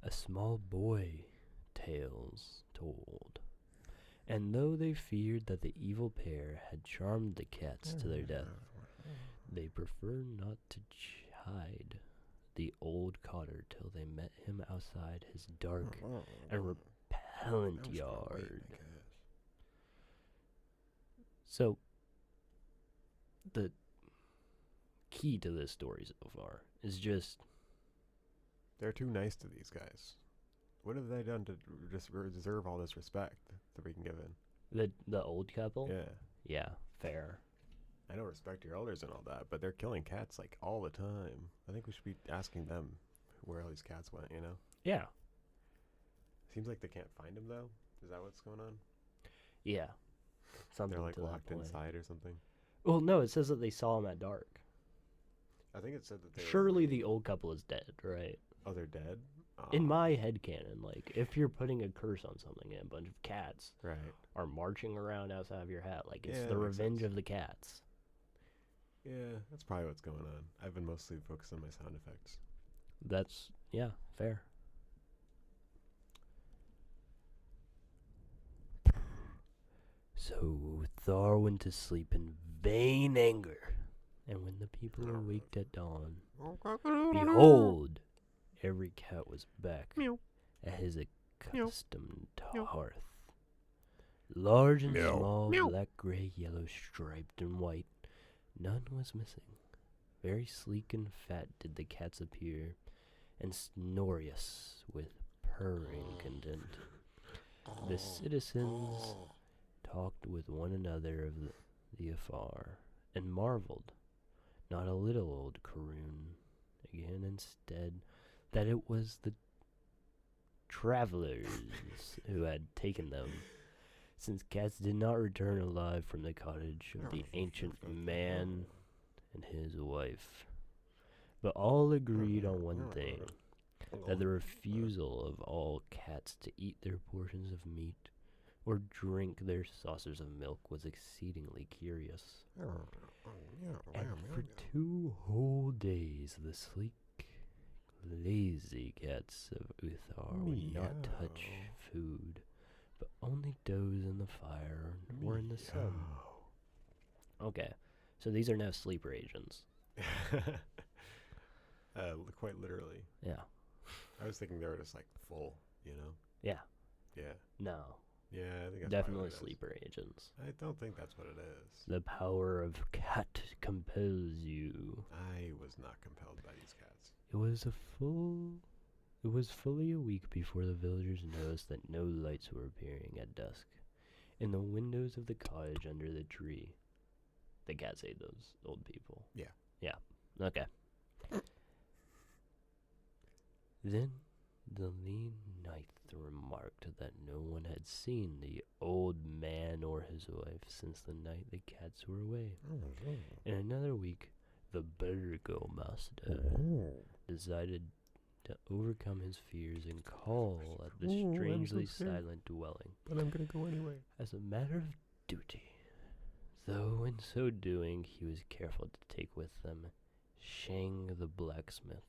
Speaker 2: A small boy tales told, and though they feared that the evil pair had charmed the cats to their death, they preferred not to chide the old cotter till they met him outside his dark and repellent yard. So, the key to this story so far is just...
Speaker 1: They're too nice to these guys. What have they done to deserve all this respect that we can give in?
Speaker 2: The old couple?
Speaker 1: Yeah.
Speaker 2: Yeah, fair.
Speaker 1: I know respect your elders and all that, but they're killing cats like all the time. I think we should be asking them where all these cats went, you know?
Speaker 2: Yeah.
Speaker 1: Seems like they can't find them though. Is that what's going on?
Speaker 2: Yeah. Something
Speaker 1: They're like
Speaker 2: to that
Speaker 1: locked
Speaker 2: point.
Speaker 1: inside or something.
Speaker 2: Well, no, it says that they saw him at dark.
Speaker 1: I think it said that they
Speaker 2: Surely the old couple is dead, right?
Speaker 1: Oh, they're dead?
Speaker 2: In my headcanon, like, if you're putting a curse on something and a bunch of cats
Speaker 1: Right.
Speaker 2: are marching around outside of your hat, like, it's
Speaker 1: Yeah,
Speaker 2: the
Speaker 1: that makes
Speaker 2: revenge
Speaker 1: sense.
Speaker 2: of the cats.
Speaker 1: Yeah, that's probably what's going on. I've been mostly focused on my sound effects.
Speaker 2: That's, yeah, fair. So Thar went to sleep in vain anger, and when the people awaked at dawn, behold, every cat was back at his accustomed hearth. Large and small, black, gray, yellow, striped, and white, none was missing. Very sleek and fat did the cats appear, and snorious with purring content. The citizens talked with one another of the afar, and marveled, not a little, old Karoon, again instead, that it was the travelers who had taken them, since cats did not return alive from the cottage of the ancient man and his wife. But all agreed on one thing, that the refusal of all cats to eat their portions of meat or drink their saucers of milk was exceedingly curious. And for 2 whole days the sleek, lazy cats of Uthar would not touch food, but only doze in the fire or in the sun. Okay, so these are now sleeper agents.
Speaker 1: Quite literally.
Speaker 2: Yeah.
Speaker 1: I was thinking they were just like full, you know?
Speaker 2: Yeah.
Speaker 1: Yeah.
Speaker 2: No.
Speaker 1: Yeah, I think that's
Speaker 2: Definitely
Speaker 1: probably what it is.
Speaker 2: sleeper agents.
Speaker 1: I don't think that's what it is.
Speaker 2: The power of cat compels you.
Speaker 1: I was not compelled by these cats.
Speaker 2: It was fully a week before the villagers noticed that no lights were appearing at dusk In the windows of the cottage under the tree. The cats ate those old people.
Speaker 1: Yeah.
Speaker 2: Yeah. Okay. Then the lean knight remarked that no one had seen the old man or his wife since the night the cats were away. In another week, the burgomaster decided to overcome his fears and call at the strangely silent dwelling.
Speaker 1: But I'm gonna go anyway.
Speaker 2: As a matter of duty. Though in so doing, he was careful to take with them Shang the blacksmith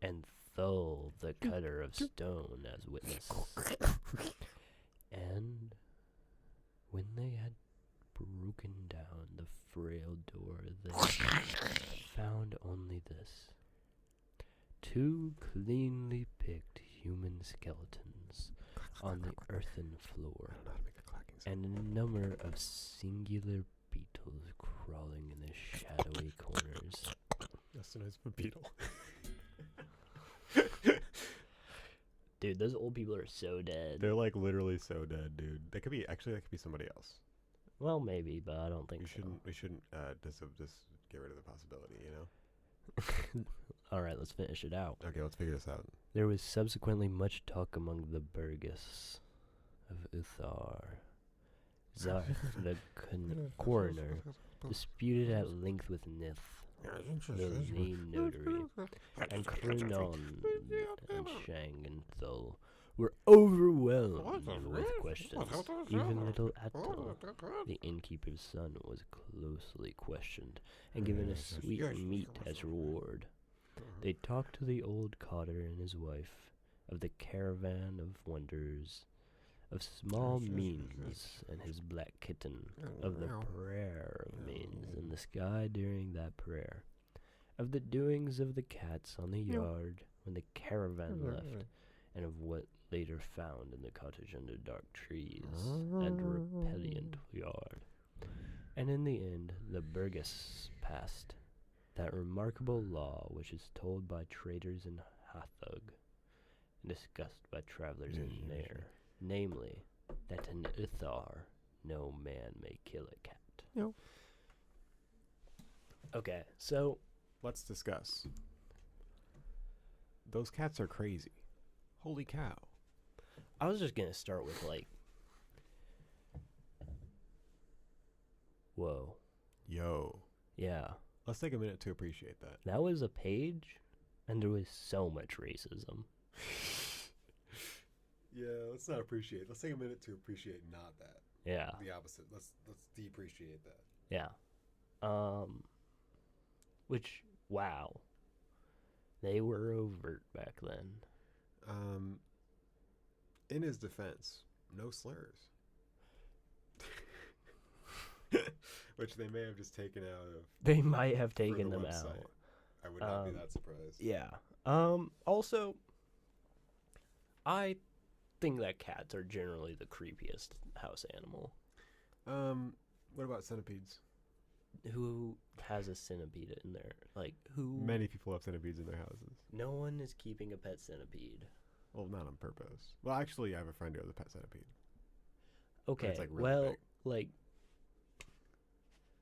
Speaker 2: and Thull the cutter of stone as witness. And when they had broken down the frail door, they found only this: 2 cleanly picked human skeletons on the earthen floor, and a number of singular beetles crawling in the shadowy corners.
Speaker 1: That's a nice beetle.
Speaker 2: Dude, those old people are so dead.
Speaker 1: They're like literally so dead, dude. That could be somebody else.
Speaker 2: Well, maybe, but I don't think
Speaker 1: We shouldn't just get rid of the possibility, you know?
Speaker 2: All right, let's finish it out.
Speaker 1: Okay, let's figure this out.
Speaker 2: There was subsequently much talk among the burgess of Uthar. Zarth, the coroner, disputed at length with Nith, the lean notary, and Krunon and Shang and Thul were overwhelmed with questions. Even little Atul, the innkeeper's son, was closely questioned and given a sweet meat as reward. They talked to the old cotter and his wife of the caravan of wonders, of small means and his black kitten, of the prayer of means in the sky during that prayer, of the doings of the cats on the yard when the caravan left, and of what later found in the cottage under dark trees and repellent yard. And in the end, the burgess passed that remarkable law which is told by traders in Hathug and discussed by travelers in Nair, namely, that in Uthar no man may kill a cat.
Speaker 1: No.
Speaker 2: Okay, so
Speaker 1: let's discuss. Those cats are crazy. Holy cow.
Speaker 2: I was just gonna start with like, whoa.
Speaker 1: Yo.
Speaker 2: Yeah.
Speaker 1: Let's take a minute to appreciate that.
Speaker 2: That was a page, and there was so much racism.
Speaker 1: Yeah, let's not appreciate. Let's take a minute to appreciate not that.
Speaker 2: Yeah.
Speaker 1: The opposite. Let's depreciate that.
Speaker 2: Yeah. Which, wow. They were overt back then.
Speaker 1: In his defense, no slurs. Which they may have just taken out of.
Speaker 2: They might have taken them
Speaker 1: website.
Speaker 2: out.
Speaker 1: I would not be that surprised.
Speaker 2: Yeah. Also, I think that cats are generally the creepiest house animal.
Speaker 1: What about centipedes?
Speaker 2: Who has a centipede in there? Like, who?
Speaker 1: Many people have centipedes in their houses.
Speaker 2: No one is keeping a pet centipede.
Speaker 1: Well, not on purpose. Well, actually, I have a friend who has a pet centipede.
Speaker 2: Okay,
Speaker 1: it's, like, really
Speaker 2: well,
Speaker 1: big.
Speaker 2: like...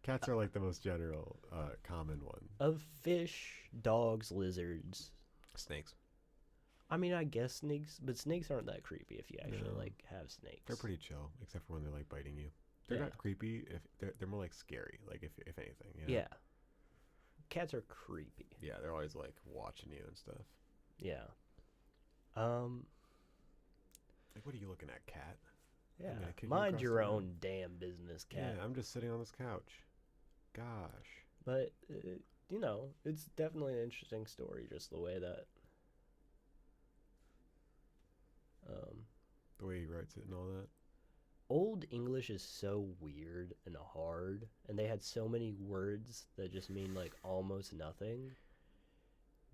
Speaker 1: Cats are like the most general, common one.
Speaker 2: Of fish, dogs, lizards.
Speaker 1: Snakes.
Speaker 2: I mean, I guess snakes, but snakes aren't that creepy if you actually, like, have snakes.
Speaker 1: They're pretty chill, except for when they're, like, biting you. They're not creepy. If they're more, like, scary, like, if anything. You know?
Speaker 2: Yeah. Cats are creepy.
Speaker 1: Yeah, they're always, like, watching you and stuff.
Speaker 2: Yeah.
Speaker 1: Like, what are you looking at, cat?
Speaker 2: Yeah.
Speaker 1: Kick you
Speaker 2: Mind
Speaker 1: across
Speaker 2: your
Speaker 1: the
Speaker 2: own
Speaker 1: room.
Speaker 2: damn business, cat.
Speaker 1: Yeah, I'm just sitting on this couch. Gosh.
Speaker 2: But, you know, it's definitely an interesting story, just the way that...
Speaker 1: The way he writes it and all that.
Speaker 2: Old English is so weird and hard, and they had so many words that just mean, like, almost nothing,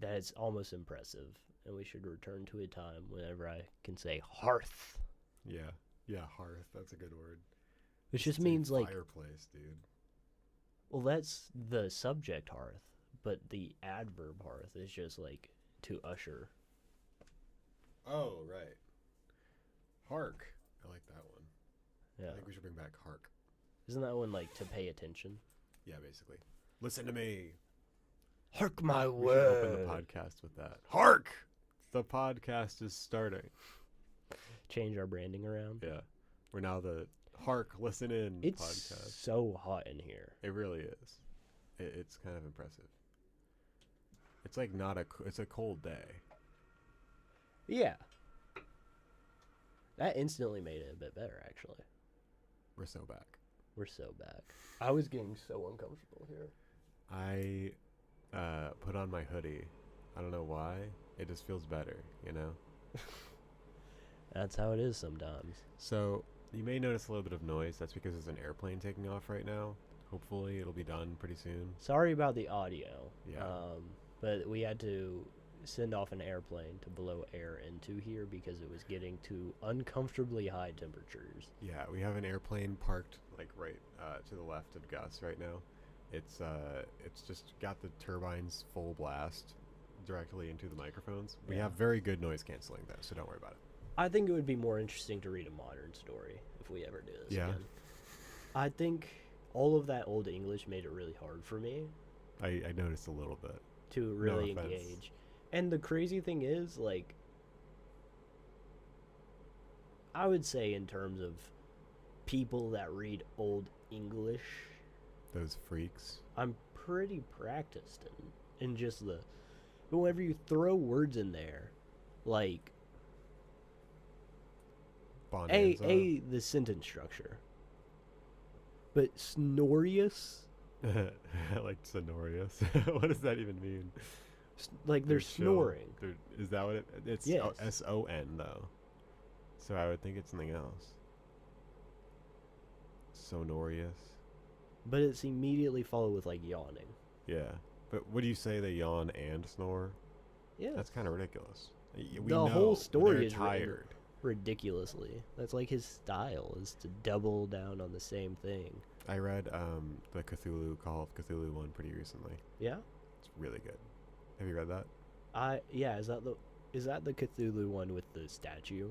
Speaker 2: that it's almost impressive. And we should return to a time whenever I can say hearth.
Speaker 1: Yeah. Yeah, hearth. That's a good word.
Speaker 2: Which just means, like...
Speaker 1: fireplace, dude.
Speaker 2: Well, that's the subject hearth, but the adverb hearth is just, like, to usher.
Speaker 1: Oh, right. Hark. I like that one.
Speaker 2: Yeah.
Speaker 1: I We should bring back Hark.
Speaker 2: Isn't that one like to pay attention?
Speaker 1: Yeah, basically. Listen to me.
Speaker 2: Hark my
Speaker 1: We should open the
Speaker 2: word.
Speaker 1: podcast with that. Hark! The podcast is starting.
Speaker 2: Change our branding around.
Speaker 1: Yeah. We're now the Hark Listen In
Speaker 2: It's
Speaker 1: podcast.
Speaker 2: so hot in here.
Speaker 1: It really is. It's kind of impressive. It's like it's a cold day.
Speaker 2: Yeah. That instantly made it a bit better, actually.
Speaker 1: We're so back.
Speaker 2: We're so back. I was getting so uncomfortable here.
Speaker 1: I put on my hoodie. I don't know why. It just feels better, you know?
Speaker 2: That's how it is sometimes.
Speaker 1: So, you may notice a little bit of noise. That's because there's an airplane taking off right now. Hopefully, it'll be done pretty soon.
Speaker 2: Sorry about the audio.
Speaker 1: Yeah.
Speaker 2: But we had to send off an airplane to blow air into here because it was getting to uncomfortably high temperatures.
Speaker 1: Yeah, we have an airplane parked like right to the left of Gus right now. It's just got the turbines full blast directly into the microphones. We
Speaker 2: Yeah.
Speaker 1: have very good noise canceling though, so don't worry about it.
Speaker 2: I think it would be more interesting to read a modern story if we ever do this
Speaker 1: Yeah.
Speaker 2: again. I think all of that old English made it really hard for me
Speaker 1: I noticed a little bit.
Speaker 2: to really
Speaker 1: offense.
Speaker 2: engage. And the crazy thing is, like, I would say in terms of people that read old English,
Speaker 1: Those freaks.
Speaker 2: I'm pretty practiced in just the. But whenever you throw words in there, like
Speaker 1: Bonanza.
Speaker 2: the sentence structure, but snorious,
Speaker 1: like sonorious. What does that even mean?
Speaker 2: like they're snoring.
Speaker 1: Is that what it's?
Speaker 2: Yes.
Speaker 1: S-O-N though. So I would think it's something else. Sonorious.
Speaker 2: But it's immediately followed with like yawning.
Speaker 1: Yeah. But would you say they yawn and snore?
Speaker 2: Yeah,
Speaker 1: That's kind of ridiculous. We
Speaker 2: The
Speaker 1: know
Speaker 2: whole story
Speaker 1: they're
Speaker 2: is written
Speaker 1: tired.
Speaker 2: ridiculously. That's like his style, is to double down on the same thing.
Speaker 1: I read the Call of Cthulhu one pretty recently.
Speaker 2: Yeah,
Speaker 1: It's really good. Have you read that?
Speaker 2: is that the Cthulhu one with the statue?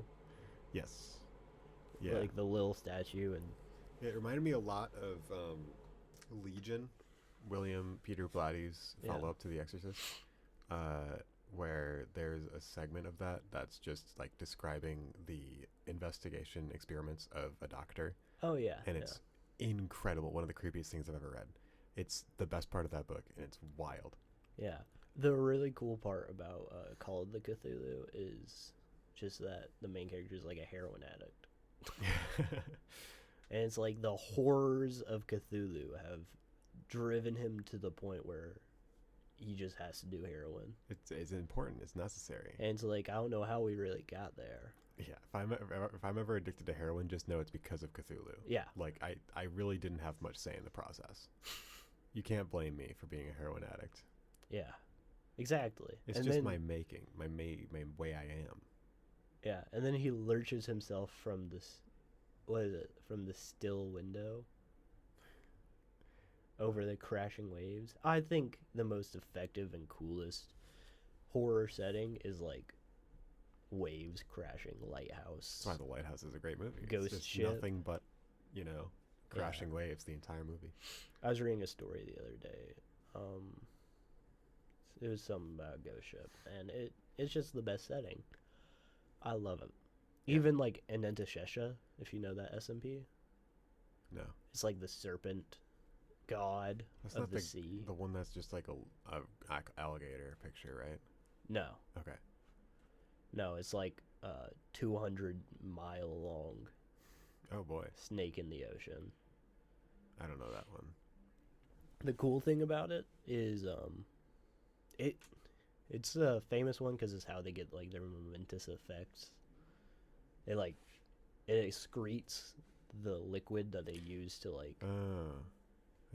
Speaker 1: Yes. Yeah.
Speaker 2: Like the little statue and
Speaker 1: It reminded me a lot of Legion, William Peter Blatty's
Speaker 2: Yeah.
Speaker 1: follow-up to The Exorcist, where there's a segment of that's just like describing the investigation experiments of a doctor,
Speaker 2: oh yeah,
Speaker 1: and
Speaker 2: yeah.
Speaker 1: it's incredible. One of the creepiest things I've ever read. It's the best part of that book, and it's wild.
Speaker 2: Yeah. The really cool part about Call of the Cthulhu is just that the main character is like a heroin addict. And it's like the horrors of Cthulhu have driven him to the point where he just has to do heroin.
Speaker 1: It's important. It's necessary.
Speaker 2: And it's like, I don't know how we really got there.
Speaker 1: Yeah. If I'm ever addicted to heroin, just know it's because of Cthulhu.
Speaker 2: Yeah.
Speaker 1: Like I really didn't have much say in the process. You can't blame me for being a heroin addict.
Speaker 2: Yeah. Exactly.
Speaker 1: It's
Speaker 2: and
Speaker 1: just
Speaker 2: then,
Speaker 1: my making, my way I am.
Speaker 2: Yeah. And then he lurches himself from this, what is it? From the still window over the crashing waves. I think the most effective and coolest horror setting is like waves crashing, lighthouse.
Speaker 1: That's why The Lighthouse is a great movie.
Speaker 2: Ghost
Speaker 1: it's just
Speaker 2: ship.
Speaker 1: nothing but, crashing waves the entire movie.
Speaker 2: I was reading a story the other day. It was something about a ghost ship, and it's just the best setting. I love it.
Speaker 1: Yeah.
Speaker 2: Even like Anantashesha, if you know that SMP,
Speaker 1: No,
Speaker 2: it's like the serpent god
Speaker 1: that's
Speaker 2: of
Speaker 1: not
Speaker 2: the sea.
Speaker 1: the one that's just like a alligator picture, right?
Speaker 2: No,
Speaker 1: Okay.
Speaker 2: no, it's like 200-mile long
Speaker 1: Oh boy,
Speaker 2: snake in the ocean.
Speaker 1: I don't know that one.
Speaker 2: The cool thing about it is it's a famous one because it's how they get like their momentous effects. It like it excretes the liquid that they use to like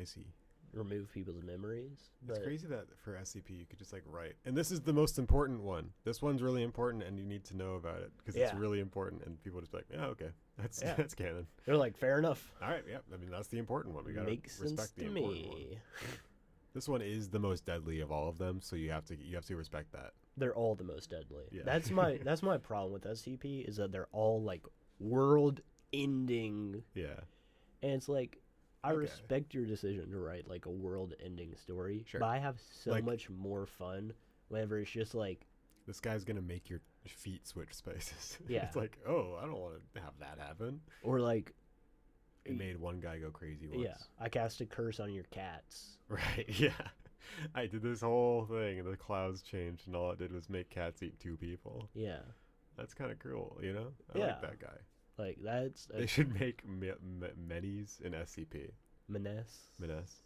Speaker 1: I see.
Speaker 2: remove people's memories.
Speaker 1: It's
Speaker 2: But
Speaker 1: crazy that for SCP you could just like write, and this is the most important one. This one's really important, and you need to know about it because it's
Speaker 2: Yeah.
Speaker 1: really important. And people just be like, yeah, okay, that's
Speaker 2: Yeah.
Speaker 1: that's canon.
Speaker 2: they're like, fair enough.
Speaker 1: All right, yeah. I mean, that's the important one. We gotta
Speaker 2: Makes
Speaker 1: respect
Speaker 2: sense
Speaker 1: the
Speaker 2: to
Speaker 1: important one.
Speaker 2: me.
Speaker 1: This one is the most deadly of all of them, so you have to respect that.
Speaker 2: They're all the most deadly.
Speaker 1: Yeah.
Speaker 2: That's my problem with SCP is that they're all like world ending.
Speaker 1: Yeah.
Speaker 2: And it's like, I
Speaker 1: Okay.
Speaker 2: respect your decision to write like a world-ending story,
Speaker 1: Sure.
Speaker 2: but I have so
Speaker 1: Like-
Speaker 2: much more fun whenever it's just like,
Speaker 1: This guy's gonna make your feet switch spaces.
Speaker 2: Yeah.
Speaker 1: It's like, oh, I don't want to have that happen.
Speaker 2: or like,
Speaker 1: It made one guy go crazy once.
Speaker 2: yeah, I cast a curse on your cats.
Speaker 1: Right, yeah. I did this whole thing and the clouds changed and all it did was make cats eat 2 people.
Speaker 2: Yeah,
Speaker 1: That's kind of cool, you know? I
Speaker 2: Yeah.
Speaker 1: like that guy.
Speaker 2: like that's
Speaker 1: They should make Menes an SCP.
Speaker 2: Menace.
Speaker 1: Menes.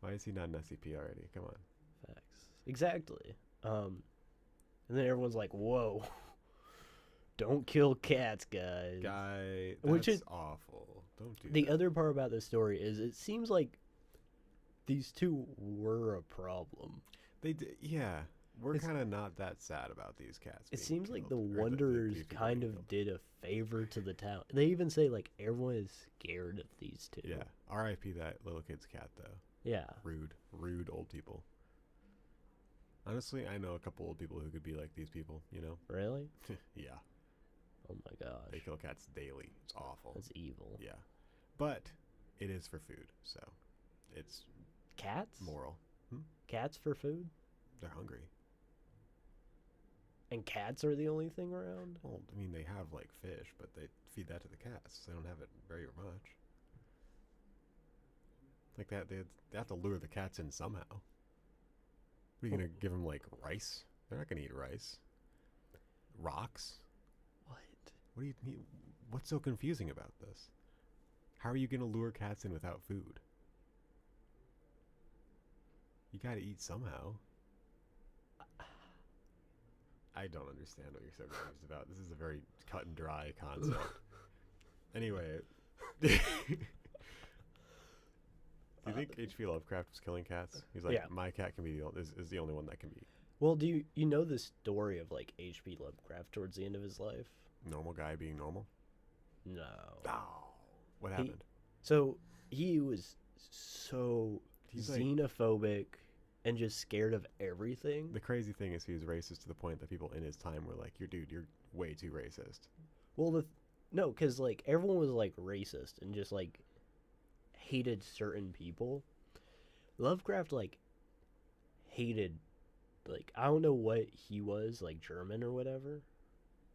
Speaker 1: Why is he not an SCP already? Come on.
Speaker 2: Facts. Exactly. And then everyone's like, "Whoa, don't kill cats, guys."
Speaker 1: Guy,
Speaker 2: Which
Speaker 1: that's
Speaker 2: is-
Speaker 1: awful. Don't do
Speaker 2: The
Speaker 1: that.
Speaker 2: other part about this story is it seems like these two were a problem.
Speaker 1: They did, yeah. We're
Speaker 2: It's-
Speaker 1: kind of not that sad about these cats.
Speaker 2: It
Speaker 1: being
Speaker 2: seems like the
Speaker 1: killed, or
Speaker 2: Wanderers
Speaker 1: these people
Speaker 2: kind
Speaker 1: being
Speaker 2: of
Speaker 1: killed.
Speaker 2: did a favor to the town. They even say like everyone is scared of these two.
Speaker 1: Yeah. R.I.P. that little kid's cat, though.
Speaker 2: Yeah.
Speaker 1: Rude old people. Honestly, I know a couple old people who could be like these people, you know?
Speaker 2: Really?
Speaker 1: Yeah.
Speaker 2: Oh my
Speaker 1: They
Speaker 2: gosh.
Speaker 1: kill cats daily. It's awful.
Speaker 2: That's evil.
Speaker 1: Yeah. But it is for food, so it's
Speaker 2: Cats?
Speaker 1: moral.
Speaker 2: Cats for food?
Speaker 1: They're hungry.
Speaker 2: And cats are the only thing around?
Speaker 1: Well, I mean, they have like fish, but they feed that to the cats. They don't have it very much. Like that, they have to lure the cats in somehow. What, are you gonna give them like rice? They're not gonna eat rice. Rocks?
Speaker 2: What?
Speaker 1: What do you need? What's so confusing about this? How are you gonna lure cats in without food? You gotta eat somehow. I don't understand what you're so confused about. This is a very cut and dry concept. Anyway, do you think H.P. Lovecraft was killing cats? He's like,
Speaker 2: Yeah.
Speaker 1: my cat can be is the only one that can be
Speaker 2: Well, do you know the story of like H.P. Lovecraft towards the end of his life?
Speaker 1: normal guy being normal?
Speaker 2: No.
Speaker 1: Oh, what
Speaker 2: He-
Speaker 1: happened?
Speaker 2: So he was so
Speaker 1: He's like,
Speaker 2: xenophobic and just scared of everything.
Speaker 1: the crazy thing is he was racist to the point that people in his time were like, you're way too racist.
Speaker 2: Well, no, because like everyone was like racist and just like hated certain people. Lovecraft like hated, like, I don't know what he was, like German or whatever,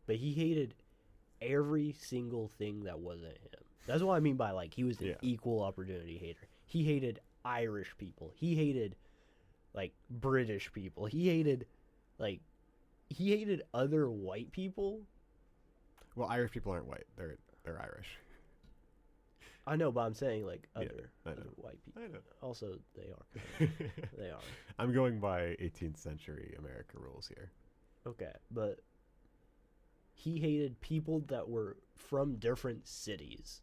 Speaker 2: but he hated every single thing that wasn't him. That's what I mean by like he was an
Speaker 1: Yeah.
Speaker 2: equal opportunity hater. He hated Irish people. He hated like British people. He hated other white people.
Speaker 1: Well, Irish people aren't white. They're Irish.
Speaker 2: I know, but I'm saying like
Speaker 1: Yeah,
Speaker 2: other,
Speaker 1: I
Speaker 2: other
Speaker 1: know.
Speaker 2: white people.
Speaker 1: I know.
Speaker 2: Also, they are. They are.
Speaker 1: I'm going by 18th century America rules here.
Speaker 2: Okay, but he hated people that were from different cities.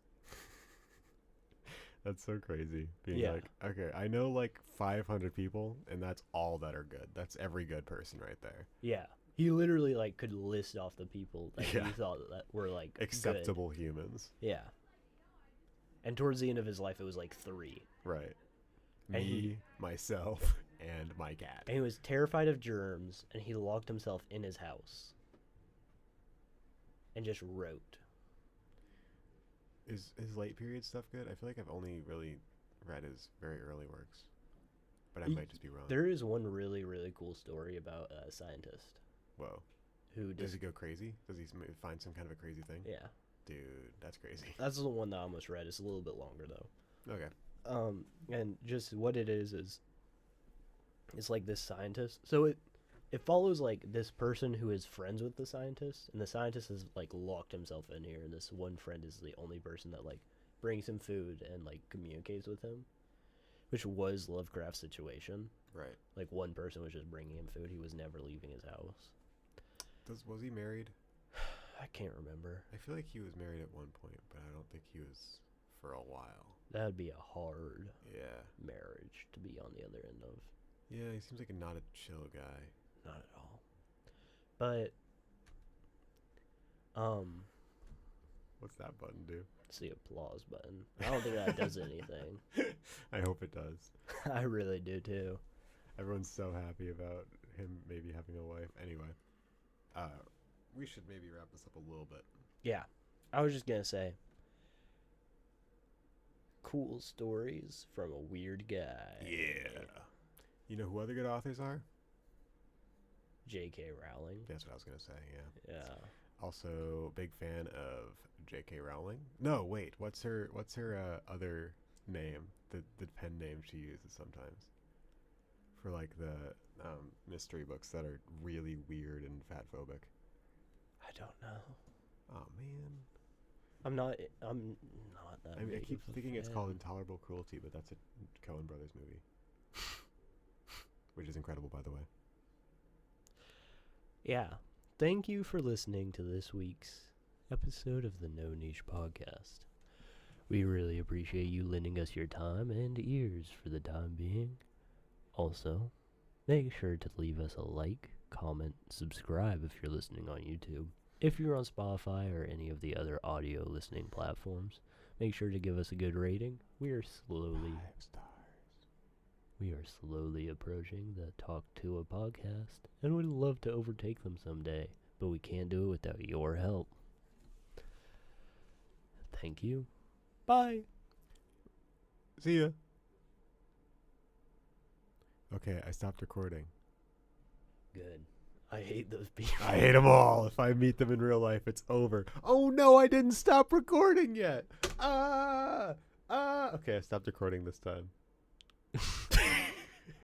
Speaker 1: That's so crazy. Being
Speaker 2: Yeah.
Speaker 1: like, okay, I know like 500 people, and that's all that are good. That's every good person right there.
Speaker 2: Yeah. He literally like could list off the people that
Speaker 1: Yeah.
Speaker 2: he thought that were like good.
Speaker 1: Acceptable humans.
Speaker 2: Yeah. And towards the end of his life, it was like 3.
Speaker 1: Right.
Speaker 2: And
Speaker 1: Me,
Speaker 2: he-
Speaker 1: myself, and my cat.
Speaker 2: And he was terrified of germs, and he locked himself in his house and just wrote.
Speaker 1: Is his late period stuff good? I feel like I've only really read his very early works. But I
Speaker 2: He-
Speaker 1: might just be wrong.
Speaker 2: There is one really, really cool story about a scientist
Speaker 1: Whoa.
Speaker 2: who
Speaker 1: Does
Speaker 2: just,
Speaker 1: he go crazy? Does he find some kind of a crazy thing?
Speaker 2: yeah.
Speaker 1: Dude, that's crazy.
Speaker 2: That's the one that I almost read. It's a little bit longer, though.
Speaker 1: Okay.
Speaker 2: And just what it is it's like this scientist. So it follows like this person who is friends with the scientist, and the scientist has like locked himself in here, and this one friend is the only person that like brings him food and like communicates with him, which was Lovecraft's situation.
Speaker 1: Right.
Speaker 2: Like one person was just bringing him food. He was never leaving his house.
Speaker 1: Was he married?
Speaker 2: I can't remember.
Speaker 1: I feel like he was married at one point, but I don't think he was for a while.
Speaker 2: That would be a hard
Speaker 1: Yeah.
Speaker 2: marriage to be on the other end of.
Speaker 1: Yeah, he seems like not a chill guy.
Speaker 2: Not at all. But
Speaker 1: What's that button do?
Speaker 2: it's the applause button. I don't think that does anything.
Speaker 1: I hope it does.
Speaker 2: I really do too.
Speaker 1: Everyone's so happy about him maybe having a wife. Anyway, we should maybe wrap this up a little bit.
Speaker 2: Yeah. I was just gonna say cool stories from a weird guy.
Speaker 1: Yeah. You know who other good authors are?
Speaker 2: J.K. Rowling.
Speaker 1: That's what I was gonna say. Yeah.
Speaker 2: Yeah.
Speaker 1: Also, big fan of J.K. Rowling. No, wait. What's her other name? The pen name she uses sometimes for like the mystery books that are really weird and fatphobic.
Speaker 2: I don't know.
Speaker 1: Oh man.
Speaker 2: I'm not that.
Speaker 1: I
Speaker 2: big
Speaker 1: keep
Speaker 2: of a
Speaker 1: thinking it's
Speaker 2: fan.
Speaker 1: called Intolerable Cruelty, but that's a Coen Brothers movie, which is incredible, by the way.
Speaker 2: Yeah. Thank you for listening to this week's episode of the No Niche Podcast. We really appreciate you lending us your time and ears for the time being. Also, make sure to leave us a like, comment, subscribe if you're listening on YouTube. If you're on Spotify or any of the other audio listening platforms, make sure to give us a good rating. We are slowly approaching the Talk to a podcast, and would love to overtake them someday, but we can't do it without your help. Thank you. Bye.
Speaker 1: See ya. Okay, I stopped recording.
Speaker 2: Good. I hate those people.
Speaker 1: I hate them all. If I meet them in real life, it's over. Oh no, I didn't stop recording yet. Okay, I stopped recording this time.